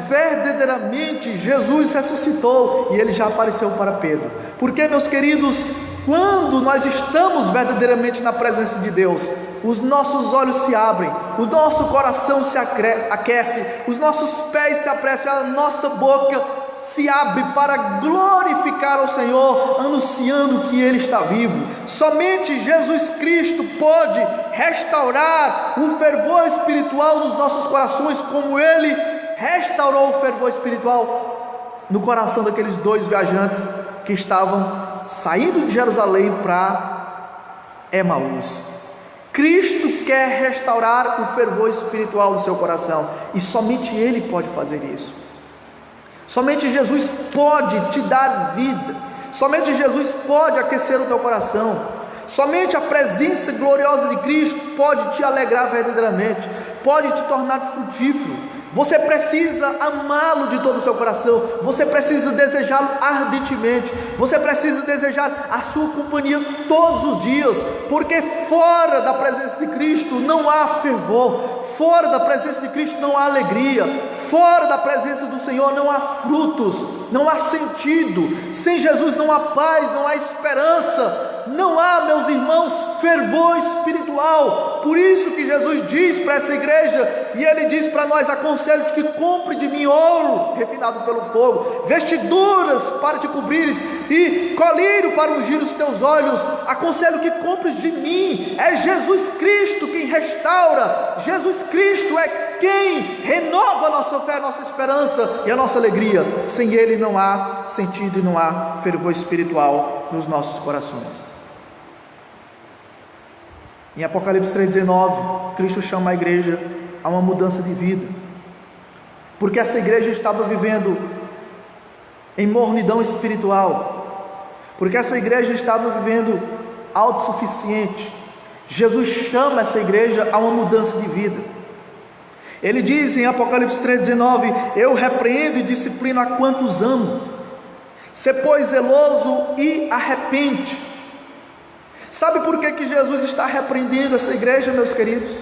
verdadeiramente Jesus ressuscitou. E ele já apareceu para Pedro. Porque, meus queridos, quando nós estamos verdadeiramente na presença de Deus, os nossos olhos se abrem, o nosso coração se aquece, os nossos pés se apressam, a nossa boca se abre para glorificar ao Senhor, anunciando que Ele está vivo. Somente Jesus Cristo pode restaurar o fervor espiritual nos nossos corações, como Ele restaurou o fervor espiritual no coração daqueles 2 viajantes que estavam saindo de Jerusalém para Emaús. Cristo quer restaurar o fervor espiritual do seu coração, e somente Ele pode fazer isso. Somente Jesus pode te dar vida, somente Jesus pode aquecer o teu coração, somente a presença gloriosa de Cristo pode te alegrar verdadeiramente, pode te tornar frutífero. Você precisa amá-lo de todo o seu coração, você precisa desejá-lo ardentemente, você precisa desejar a sua companhia todos os dias, porque fora da presença de Cristo não há fervor, fora da presença de Cristo não há alegria, fora da presença do Senhor não há frutos, não há sentido. Sem Jesus não há paz, não há esperança. não há, meus irmãos, fervor espiritual. Por isso que Jesus diz para essa igreja, e Ele diz para nós: aconselho-te que compre de mim ouro refinado pelo fogo, vestiduras para te cobrires e colírio para ungir os teus olhos. Aconselho que compres de mim. É Jesus Cristo quem restaura, Jesus Cristo é quem renova a nossa fé, a nossa esperança e a nossa alegria. Sem Ele não há sentido e não há fervor espiritual nos nossos corações. Em Apocalipse 3,19, Cristo chama a igreja a uma mudança de vida, porque essa igreja estava vivendo em mornidão espiritual, porque essa igreja estava vivendo autossuficiente. Jesus chama essa igreja a uma mudança de vida. Ele diz em Apocalipse 3,19: eu repreendo e disciplino a quantos amo. Sê, pois, zeloso e arrepende. Sabe por que Jesus está repreendendo essa igreja, meus queridos?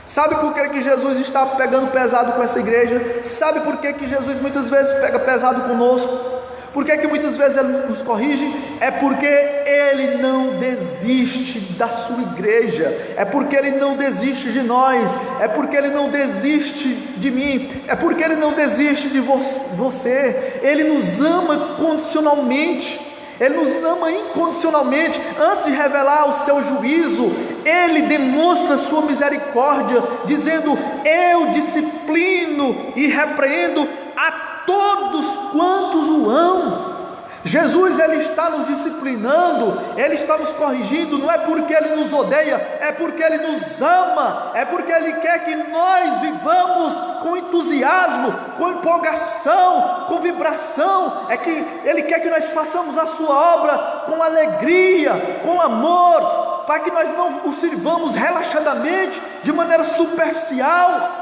Sabe por que Jesus está pegando pesado com essa igreja? Sabe por que Jesus muitas vezes pega pesado conosco? Por que muitas vezes Ele nos corrige? É porque Ele não desiste da sua igreja, é porque Ele não desiste de nós, é porque Ele não desiste de mim, é porque Ele não desiste de você. Ele nos ama condicionalmente, Ele nos ama incondicionalmente. Antes de revelar o seu juízo, Ele demonstra a sua misericórdia, dizendo: eu disciplino e repreendo a todos quantos o amam. Jesus, Ele está nos disciplinando, Ele está nos corrigindo, não é porque Ele nos odeia, é porque Ele nos ama, é porque Ele quer que nós vivamos com entusiasmo, com empolgação, com vibração. É que Ele quer que nós façamos a sua obra com alegria, com amor, para que nós não o sirvamos relaxadamente, de maneira superficial.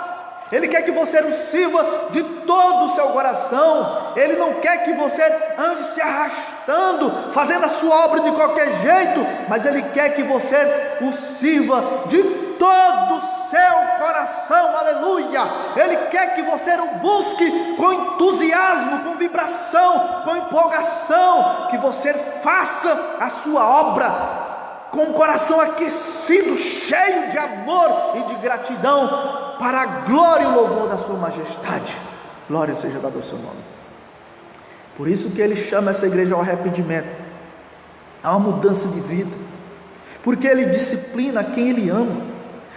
Ele quer que você o sirva de todo o seu coração. Ele não quer que você ande se arrastando, fazendo a sua obra de qualquer jeito, mas Ele quer que você o sirva de todo o seu coração. Aleluia! Ele quer que você o busque com entusiasmo, com vibração, com empolgação, que você faça a sua obra com o coração aquecido, cheio de amor e de gratidão, para a glória e o louvor da sua majestade. Glória seja dada ao seu nome. Por isso que Ele chama essa igreja ao arrependimento, a uma mudança de vida, porque Ele disciplina quem Ele ama.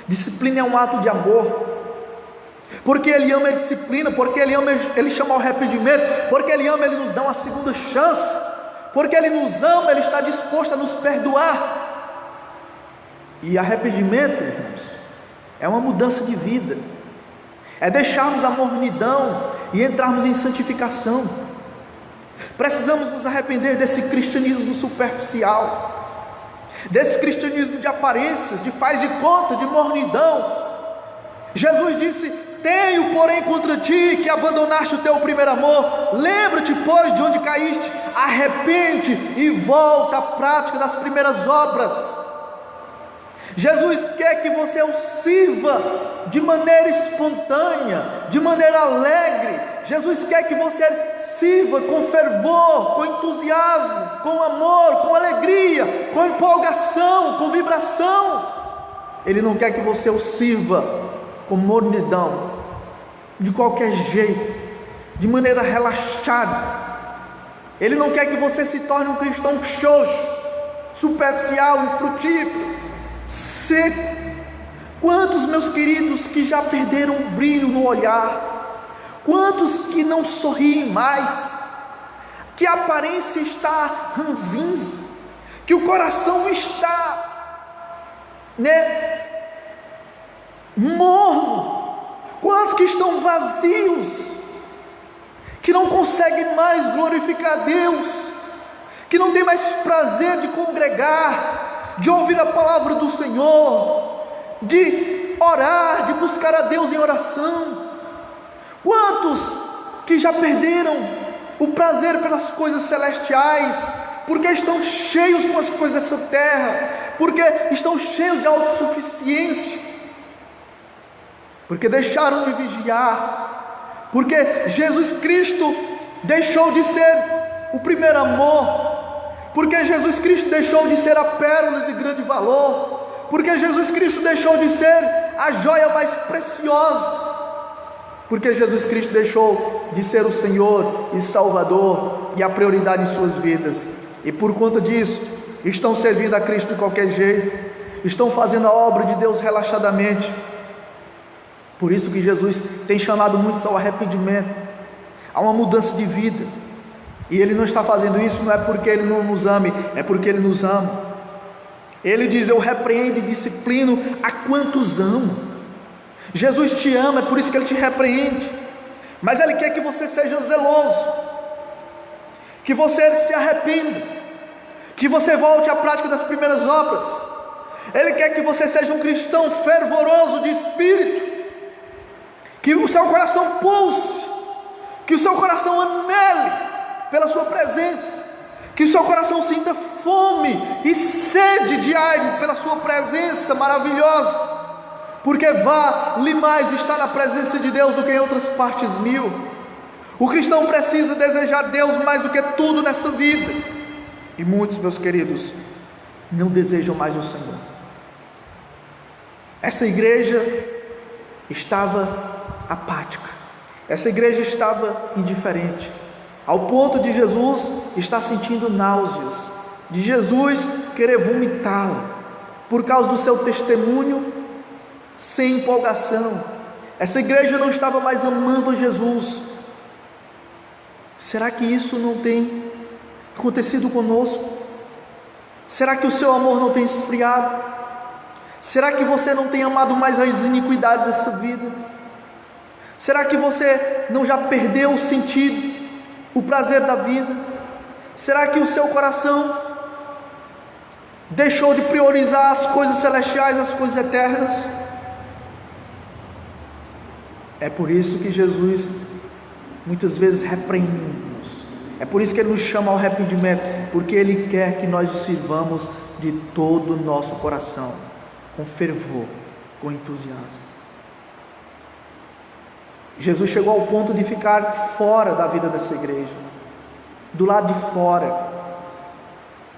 Disciplina é um ato de amor. Porque Ele ama, Ele disciplina. Porque Ele ama, Ele chama ao arrependimento. Porque Ele ama, Ele nos dá uma segunda chance. Porque Ele nos ama, Ele está disposto a nos perdoar. E arrependimento, irmãos, é uma mudança de vida, é deixarmos a mornidão e entrarmos em santificação. Precisamos nos arrepender desse cristianismo superficial, desse cristianismo de aparências, de faz de conta, de mornidão. Jesus disse: tenho, porém, contra ti que abandonaste o teu primeiro amor. Lembra-te, pois, de onde caíste, arrepende e volta à prática das primeiras obras. Jesus quer que você o sirva de maneira espontânea, de maneira alegre. Jesus quer que você sirva com fervor, com entusiasmo, com amor, com alegria, com empolgação, com vibração. Ele não quer que você o sirva com mornidão, de qualquer jeito, de maneira relaxada. Ele não quer que você se torne um cristão xoxo, superficial, infrutífero, seco. Quantos, meus queridos, que já perderam o brilho no olhar? Quantos que não sorriem mais? Que a aparência está ranzinza, que o coração está, morno. Quantos que estão vazios, que não conseguem mais glorificar a Deus, que não tem mais prazer de congregar, de ouvir a palavra do Senhor, de orar, de buscar a Deus em oração. Quantos que já perderam o prazer pelas coisas celestiais, porque estão cheios com as coisas dessa terra, porque estão cheios de autossuficiência, porque deixaram de vigiar, porque Jesus Cristo deixou de ser o primeiro amor, porque Jesus Cristo deixou de ser a pérola de grande valor, porque Jesus Cristo deixou de ser a joia mais preciosa, porque Jesus Cristo deixou de ser o Senhor e Salvador e a prioridade em suas vidas, e por conta disso estão servindo a Cristo de qualquer jeito, estão fazendo a obra de Deus relaxadamente. Por isso que Jesus tem chamado muitos ao arrependimento, a uma mudança de vida, e Ele não está fazendo isso não é porque Ele não nos ame, é porque Ele nos ama. Ele diz: eu repreendo e disciplino a quantos amo. Jesus te ama, é por isso que Ele te repreende, mas Ele quer que você seja zeloso, que você se arrependa, que você volte à prática das primeiras obras. Ele quer que você seja um cristão fervoroso de espírito, que o seu coração pulse, que o seu coração anele pela sua presença, que o seu coração sinta fome e sede diário pela sua presença maravilhosa, porque vale mais estar na presença de Deus do que em outras partes mil. O cristão precisa desejar Deus mais do que tudo nessa vida, e muitos, meus queridos, não desejam mais o Senhor. Essa igreja estava apática, essa igreja estava indiferente, ao ponto de Jesus estar sentindo náuseas, de Jesus querer vomitá-la, por causa do seu testemunho sem empolgação. Essa igreja não estava mais amando Jesus. Será que isso não tem acontecido conosco? Será que o seu amor não tem esfriado? Será que você não tem amado mais as iniquidades dessa vida? Será que você não já perdeu o sentido, o prazer da vida? Será que o seu coração deixou de priorizar as coisas celestiais, as coisas eternas? É por isso que Jesus muitas vezes repreende-nos, é por isso que Ele nos chama ao arrependimento, porque Ele quer que nós o sirvamos de todo o nosso coração, com fervor, com entusiasmo. Jesus chegou ao ponto de ficar fora da vida dessa igreja, do lado de fora.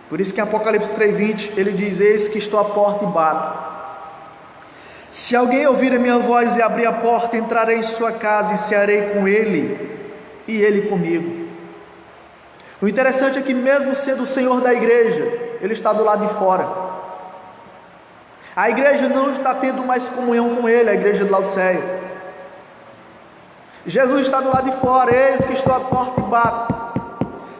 Por isso que em Apocalipse 3:20 Ele diz: eis que estou à porta e bato. Se alguém ouvir a minha voz e abrir a porta, entrarei em sua casa e cearei com ele e ele comigo. O interessante é que, mesmo sendo o Senhor da igreja, Ele está do lado de fora. A igreja não está tendo mais comunhão com Ele, a igreja de Laodiceia. Jesus está do lado de fora: eis que estou à porta e bato.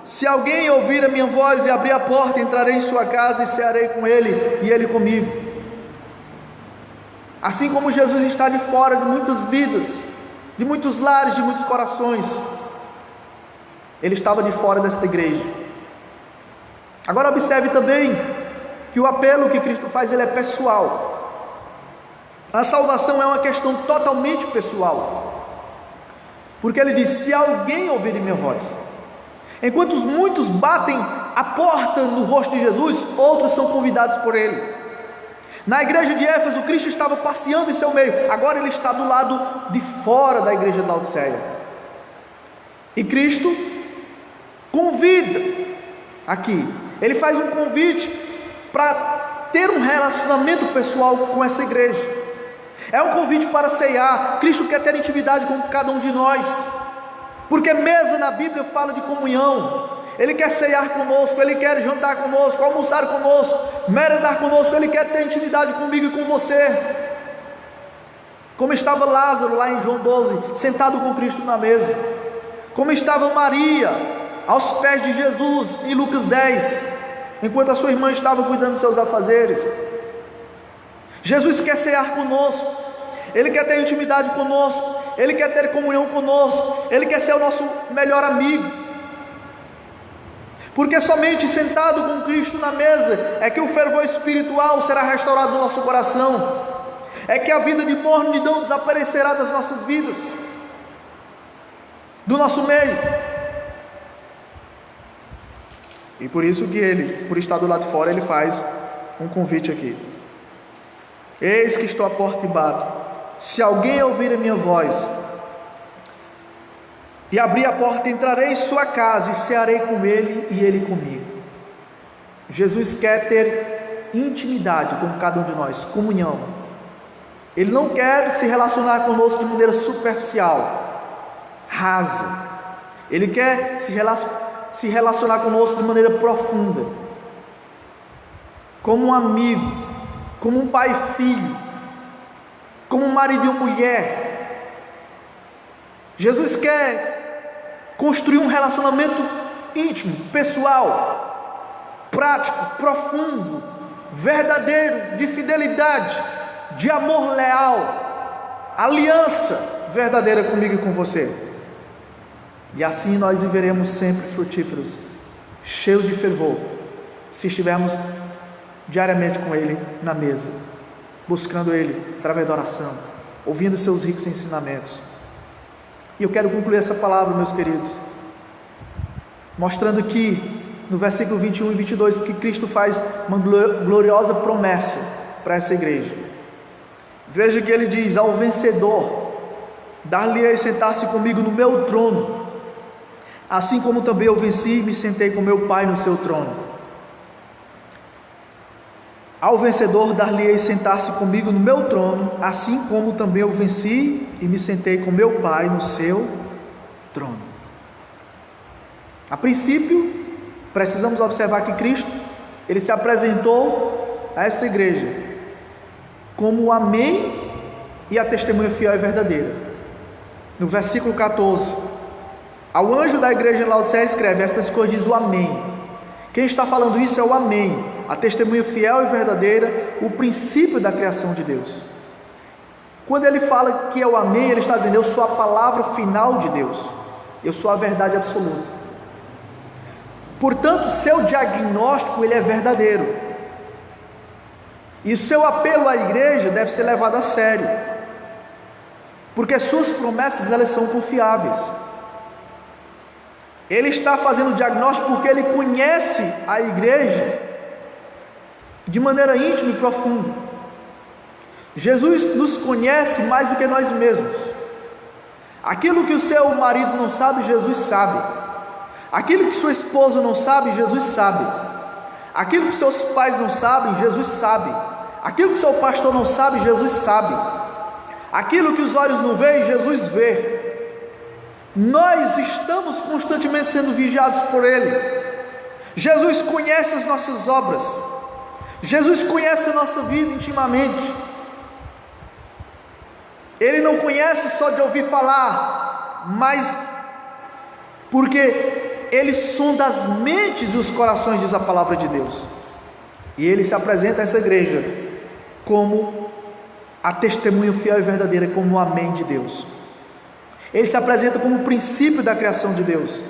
Se alguém ouvir a minha voz e abrir a porta, entrarei em sua casa e cearei com ele e ele comigo. Assim como Jesus está de fora de muitas vidas, de muitos lares, de muitos corações, Ele estava de fora desta igreja. Agora observe também que o apelo que Cristo faz, ele é pessoal. A salvação é uma questão totalmente pessoal, porque Ele diz: se alguém ouvir minha voz. Enquanto muitos batem a porta no rosto de Jesus, outros são convidados por Ele. Na igreja de Éfeso, Cristo estava passeando em seu meio, agora Ele está do lado de fora da igreja de Laodiceia, e Cristo convida aqui, Ele faz um convite para ter um relacionamento pessoal com essa igreja, é um convite para ceiar. Cristo quer ter intimidade com cada um de nós, porque mesa na Bíblia fala de comunhão. Ele quer ceiar conosco, Ele quer jantar conosco, almoçar conosco, merendar conosco. Ele quer ter intimidade comigo e com você, como estava Lázaro lá em João 12, sentado com Cristo na mesa, como estava Maria aos pés de Jesus em Lucas 10, enquanto a sua irmã estava cuidando dos seus afazeres. Jesus quer ceiar conosco, Ele quer ter intimidade conosco, Ele quer ter comunhão conosco, Ele quer ser o nosso melhor amigo, porque somente sentado com Cristo na mesa é que o fervor espiritual será restaurado no nosso coração, é que a vida de mornidão desaparecerá das nossas vidas, do nosso meio. E por isso que Ele, por estar do lado de fora, Ele faz um convite aqui: eis que estou à porta e bato. Se alguém ouvir a minha voz e abrir a porta, entrarei em sua casa e cearei com ele e ele comigo. Jesus quer ter intimidade com cada um de nós, comunhão. Ele não quer se relacionar conosco de maneira superficial, rasa. Ele quer se relacionar conosco de maneira profunda, como um amigo, como um pai e filho, como um marido e uma mulher. Jesus quer construir um relacionamento íntimo, pessoal, prático, profundo, verdadeiro, de fidelidade, de amor leal, aliança verdadeira comigo e com você. E assim nós viveremos sempre frutíferos, cheios de fervor, se estivermos diariamente com Ele na mesa, buscando Ele através da oração, ouvindo seus ricos ensinamentos. E eu quero concluir essa palavra, meus queridos, mostrando que no versículo 21 e 22 que Cristo faz uma gloriosa promessa para essa igreja. Veja que ele diz: ao vencedor dar-lhe-ei sentar-se comigo no meu trono, assim como também eu venci e me sentei com meu Pai no seu trono. Ao vencedor dar-lhe-ei sentar-se comigo no meu trono, assim como também eu venci e me sentei com meu Pai no seu trono. A princípio, precisamos observar que Cristo, Ele se apresentou a essa igreja como o amém e a testemunha fiel e verdadeira. No versículo 14, ao anjo da igreja em Laodiceia escreve: estas coisas diz o amém. Quem está falando isso é o amém, a testemunha fiel e verdadeira, o princípio da criação de Deus. Quando ele fala que é o amém, ele está dizendo: eu sou a palavra final de Deus, eu sou a verdade absoluta. Portanto, seu diagnóstico ele é verdadeiro, e seu apelo à igreja deve ser levado a sério, porque suas promessas elas são confiáveis. Ele está fazendo o diagnóstico porque ele conhece a igreja de maneira íntima e profunda. Jesus nos conhece mais do que nós mesmos. Aquilo que o seu marido não sabe, Jesus sabe. Aquilo que sua esposa não sabe, Jesus sabe. Aquilo que seus pais não sabem, Jesus sabe. Aquilo que seu pastor não sabe, Jesus sabe. Aquilo que os olhos não veem, Jesus vê. Nós estamos constantemente sendo vigiados por Ele. Jesus conhece as nossas obras. Jesus conhece a nossa vida intimamente. Ele não conhece só de ouvir falar, mas porque Ele sonda as mentes e os corações, diz a palavra de Deus. E Ele se apresenta a essa igreja como a testemunha fiel e verdadeira, como o amém de Deus. Ele se apresenta como o princípio da criação de Deus.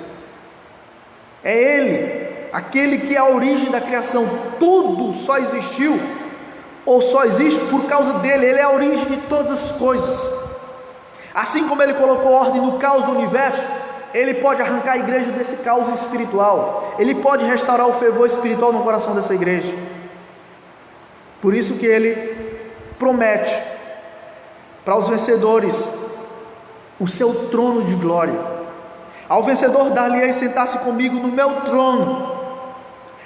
É Ele, aquele que é a origem da criação. Tudo só existiu, ou só existe por causa dele. Ele é a origem de todas as coisas. Assim como Ele colocou ordem no caos do universo, Ele pode arrancar a igreja desse caos espiritual. Ele pode restaurar o fervor espiritual no coração dessa igreja. Por isso que Ele promete para os vencedores o seu trono de glória. Ao vencedor dar-lhe-ei sentar-se comigo no meu trono,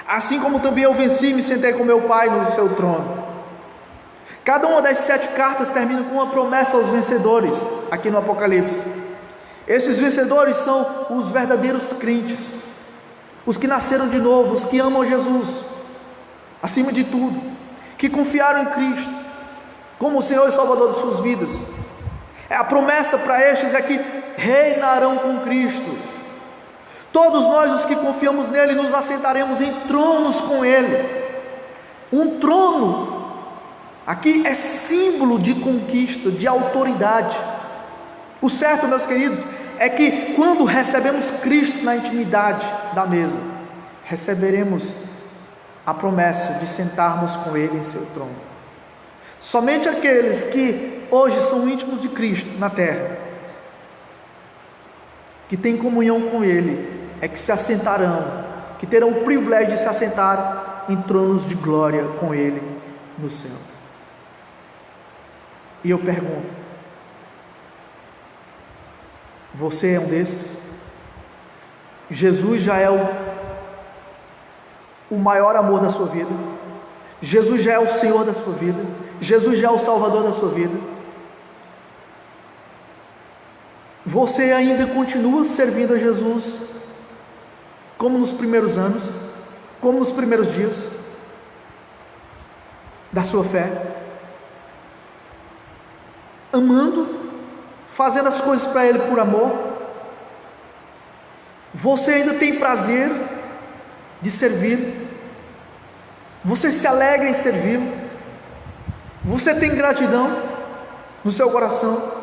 assim como também eu venci e me sentei com meu Pai no seu trono. Cada uma das 7 cartas termina com uma promessa aos vencedores, aqui no Apocalipse. Esses vencedores são os verdadeiros crentes, os que nasceram de novo, os que amam Jesus, acima de tudo, que confiaram em Cristo, como o Senhor e Salvador de suas vidas. A promessa para estes é que reinarão com Cristo. Todos nós os que confiamos nele, nos assentaremos em tronos com Ele. Um trono, aqui é símbolo de conquista, de autoridade. O certo, meus queridos, é que quando recebemos Cristo na intimidade da mesa, receberemos a promessa de sentarmos com Ele em seu trono. Somente aqueles que hoje são íntimos de Cristo na terra, que têm comunhão com Ele, é que se assentarão, que terão o privilégio de se assentar em tronos de glória com Ele no céu. E eu pergunto: você é um desses? Jesus já é o maior amor da sua vida. Jesus já é o Senhor da sua vida. Jesus já é o Salvador da sua vida. Você ainda continua servindo a Jesus como nos primeiros anos, como nos primeiros dias da sua fé, amando, fazendo as coisas para Ele por amor. Você ainda tem prazer de servir, você se alegra em servir, você tem gratidão no seu coração,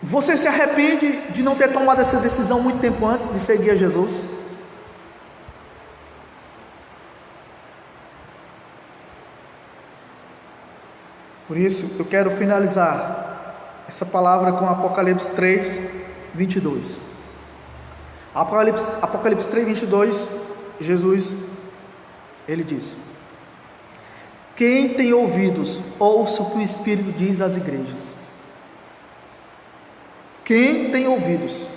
você se arrepende de não ter tomado essa decisão muito tempo antes de seguir a Jesus? Por isso, eu quero finalizar essa palavra com Apocalipse 3, 22. Apocalipse 3, 22, Jesus, ele diz: quem tem ouvidos, ouça o que o Espírito diz às igrejas. Quem tem ouvidos,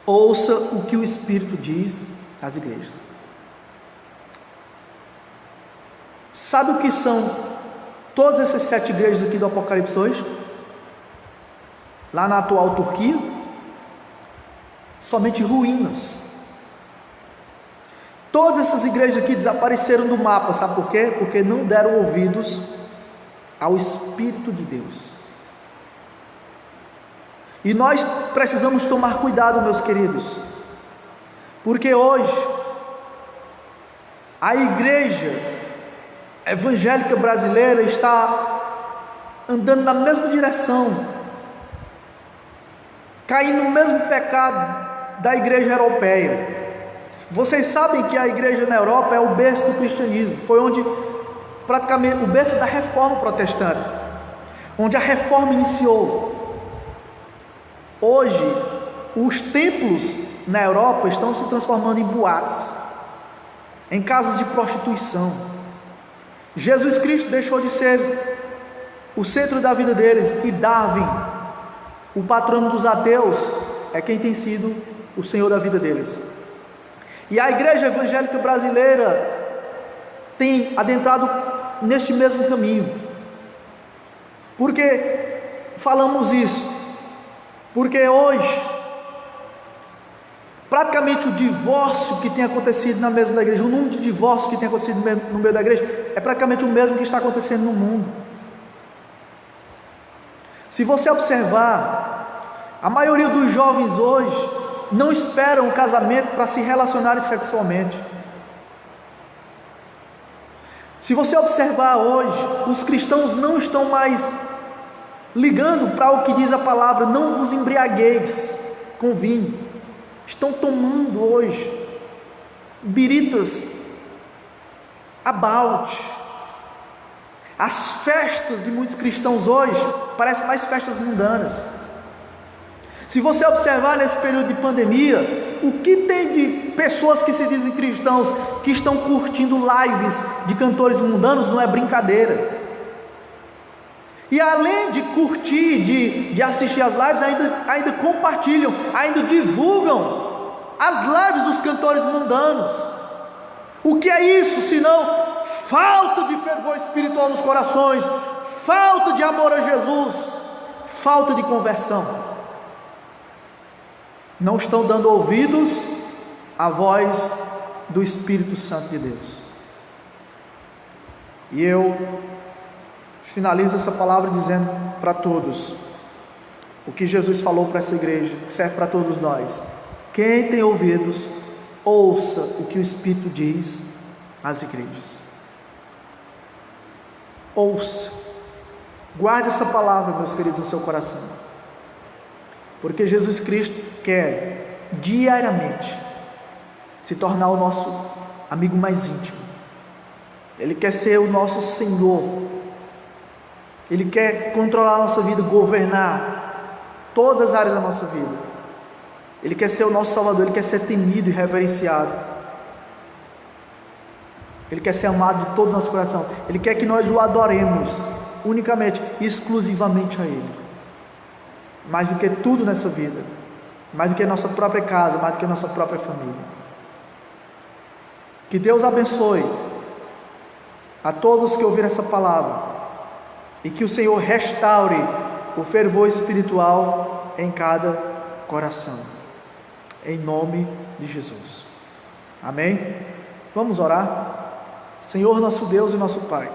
ouça o que o Espírito diz às igrejas. Sabe o que são todas essas 7 igrejas aqui do Apocalipse hoje? Lá na atual Turquia, somente ruínas. Todas essas igrejas aqui desapareceram do mapa, sabe por quê? Porque não deram ouvidos ao Espírito de Deus. E nós precisamos tomar cuidado, meus queridos, porque hoje a igreja evangélica brasileira está andando na mesma direção, caindo no mesmo pecado da igreja europeia. Vocês sabem que a igreja na Europa é o berço do cristianismo, foi onde praticamente o berço da reforma protestante, onde a reforma iniciou. Hoje, os templos na Europa estão se transformando em boates, em casas de prostituição. Jesus Cristo deixou de ser o centro da vida deles, e Darwin, o patrono dos ateus, é quem tem sido o Senhor da vida deles. E a igreja evangélica brasileira tem adentrado neste mesmo caminho. Por que falamos isso? Porque hoje, praticamente o divórcio que tem acontecido na mesma igreja, o número de divórcios que tem acontecido no meio da igreja, é praticamente o mesmo que está acontecendo no mundo. Se você observar, a maioria dos jovens hoje não esperam o casamento para se relacionarem sexualmente. Se você observar hoje, os cristãos não estão mais ligando para o que diz a palavra: não vos embriagueis com vinho. Estão tomando hoje biritas about. As festas de muitos cristãos hoje parecem mais festas mundanas. Se você observar nesse período de pandemia, o que tem de pessoas que se dizem cristãos que estão curtindo lives de cantores mundanos não é brincadeira. E além de curtir, de assistir as lives, ainda compartilham, ainda divulgam as lives dos cantores mundanos. O que é isso senão falta de fervor espiritual nos corações, falta de amor a Jesus, falta de conversão? Não estão dando ouvidos à voz do Espírito Santo de Deus. E eu finalizo essa palavra dizendo para todos o que Jesus falou para essa igreja, que serve para todos nós: quem tem ouvidos, ouça o que o Espírito diz às igrejas. Ouça, guarde essa palavra, meus queridos, no seu coração, porque Jesus Cristo quer diariamente se tornar o nosso amigo mais íntimo. Ele quer ser o nosso Senhor. Ele quer controlar a nossa vida, governar todas as áreas da nossa vida. Ele quer ser o nosso Salvador. Ele quer ser temido e reverenciado. Ele quer ser amado de todo o nosso coração. Ele quer que nós o adoremos unicamente, exclusivamente a Ele. Mais do que tudo nessa vida, mais do que a nossa própria casa, mais do que a nossa própria família. Que Deus abençoe a todos que ouviram essa palavra e que o Senhor restaure o fervor espiritual em cada coração, em nome de Jesus. Amém? Vamos orar. Senhor, nosso Deus e nosso Pai,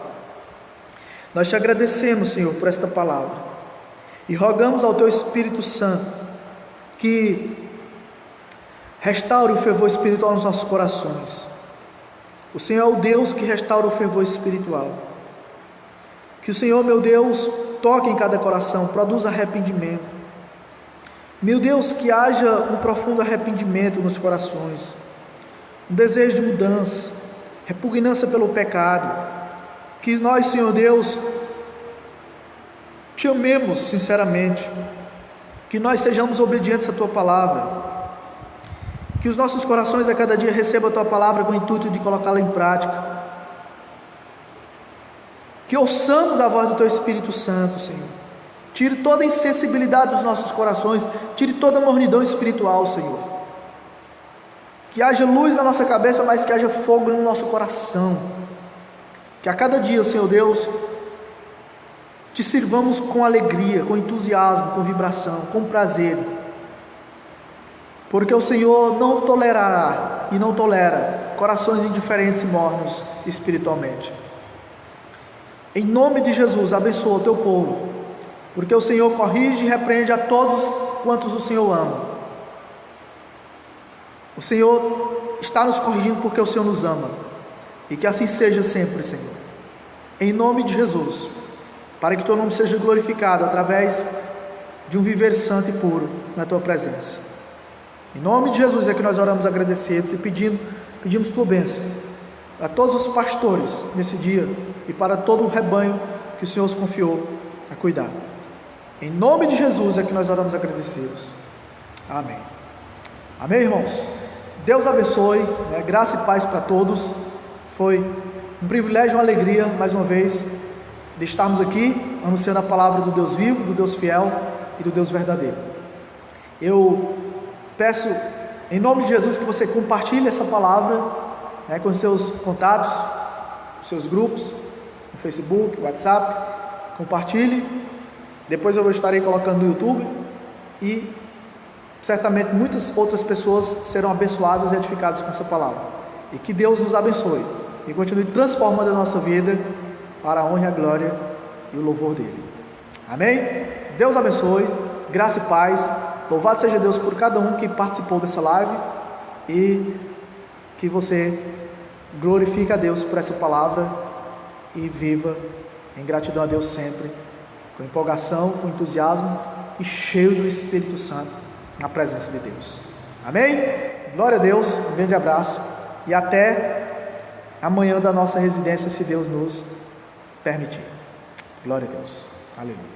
nós te agradecemos, Senhor, por esta palavra e rogamos ao Teu Espírito Santo que restaure o fervor espiritual nos nossos corações. O Senhor é o Deus que restaura o fervor espiritual. Que o Senhor, meu Deus, toque em cada coração, produza arrependimento. Meu Deus, que haja um profundo arrependimento nos corações, um desejo de mudança, repugnância pelo pecado. Que nós, Senhor Deus, te amemos sinceramente, que nós sejamos obedientes à Tua palavra, que os nossos corações a cada dia recebam a Tua palavra com o intuito de colocá-la em prática, que ouçamos a voz do Teu Espírito Santo, Senhor. Tire toda a insensibilidade dos nossos corações, tire toda a mornidão espiritual, Senhor. Que haja luz na nossa cabeça, mas que haja fogo no nosso coração. Que a cada dia, Senhor Deus, te sirvamos com alegria, com entusiasmo, com vibração, com prazer. Porque o Senhor não tolerará e não tolera corações indiferentes e mornos espiritualmente. Em nome de Jesus, abençoa o Teu povo, porque o Senhor corrige e repreende a todos quantos o Senhor ama. O Senhor está nos corrigindo porque o Senhor nos ama, e que assim seja sempre, Senhor. Em nome de Jesus, para que Teu nome seja glorificado através de um viver santo e puro na Tua presença. Em nome de Jesus é que nós oramos agradecidos e pedimos Tua bênção a todos os pastores nesse dia e para todo o rebanho que o Senhor os confiou a cuidar. Em nome de Jesus é que nós oramos agradecidos. Amém. Amém, irmãos? Deus abençoe, né? Graça e paz para todos. Foi um privilégio, uma alegria, mais uma vez, de estarmos aqui anunciando a palavra do Deus vivo, do Deus fiel e do Deus verdadeiro. Eu peço, em nome de Jesus, que você compartilhe essa palavra, né, com seus contatos, seus grupos, no Facebook, WhatsApp. Compartilhe. Depois eu estarei colocando no YouTube e certamente muitas outras pessoas serão abençoadas e edificadas com essa palavra. E que Deus nos abençoe e continue transformando a nossa vida para a honra e a glória e o louvor dele. Amém? Deus abençoe, graça e paz. Louvado seja Deus por cada um que participou dessa live e que você glorifique a Deus por essa palavra e viva em gratidão a Deus sempre, com empolgação, com entusiasmo e cheio do Espírito Santo na presença de Deus. Amém? Glória a Deus, um grande abraço e até amanhã da nossa residência, se Deus nos permitir. Glória a Deus. Aleluia.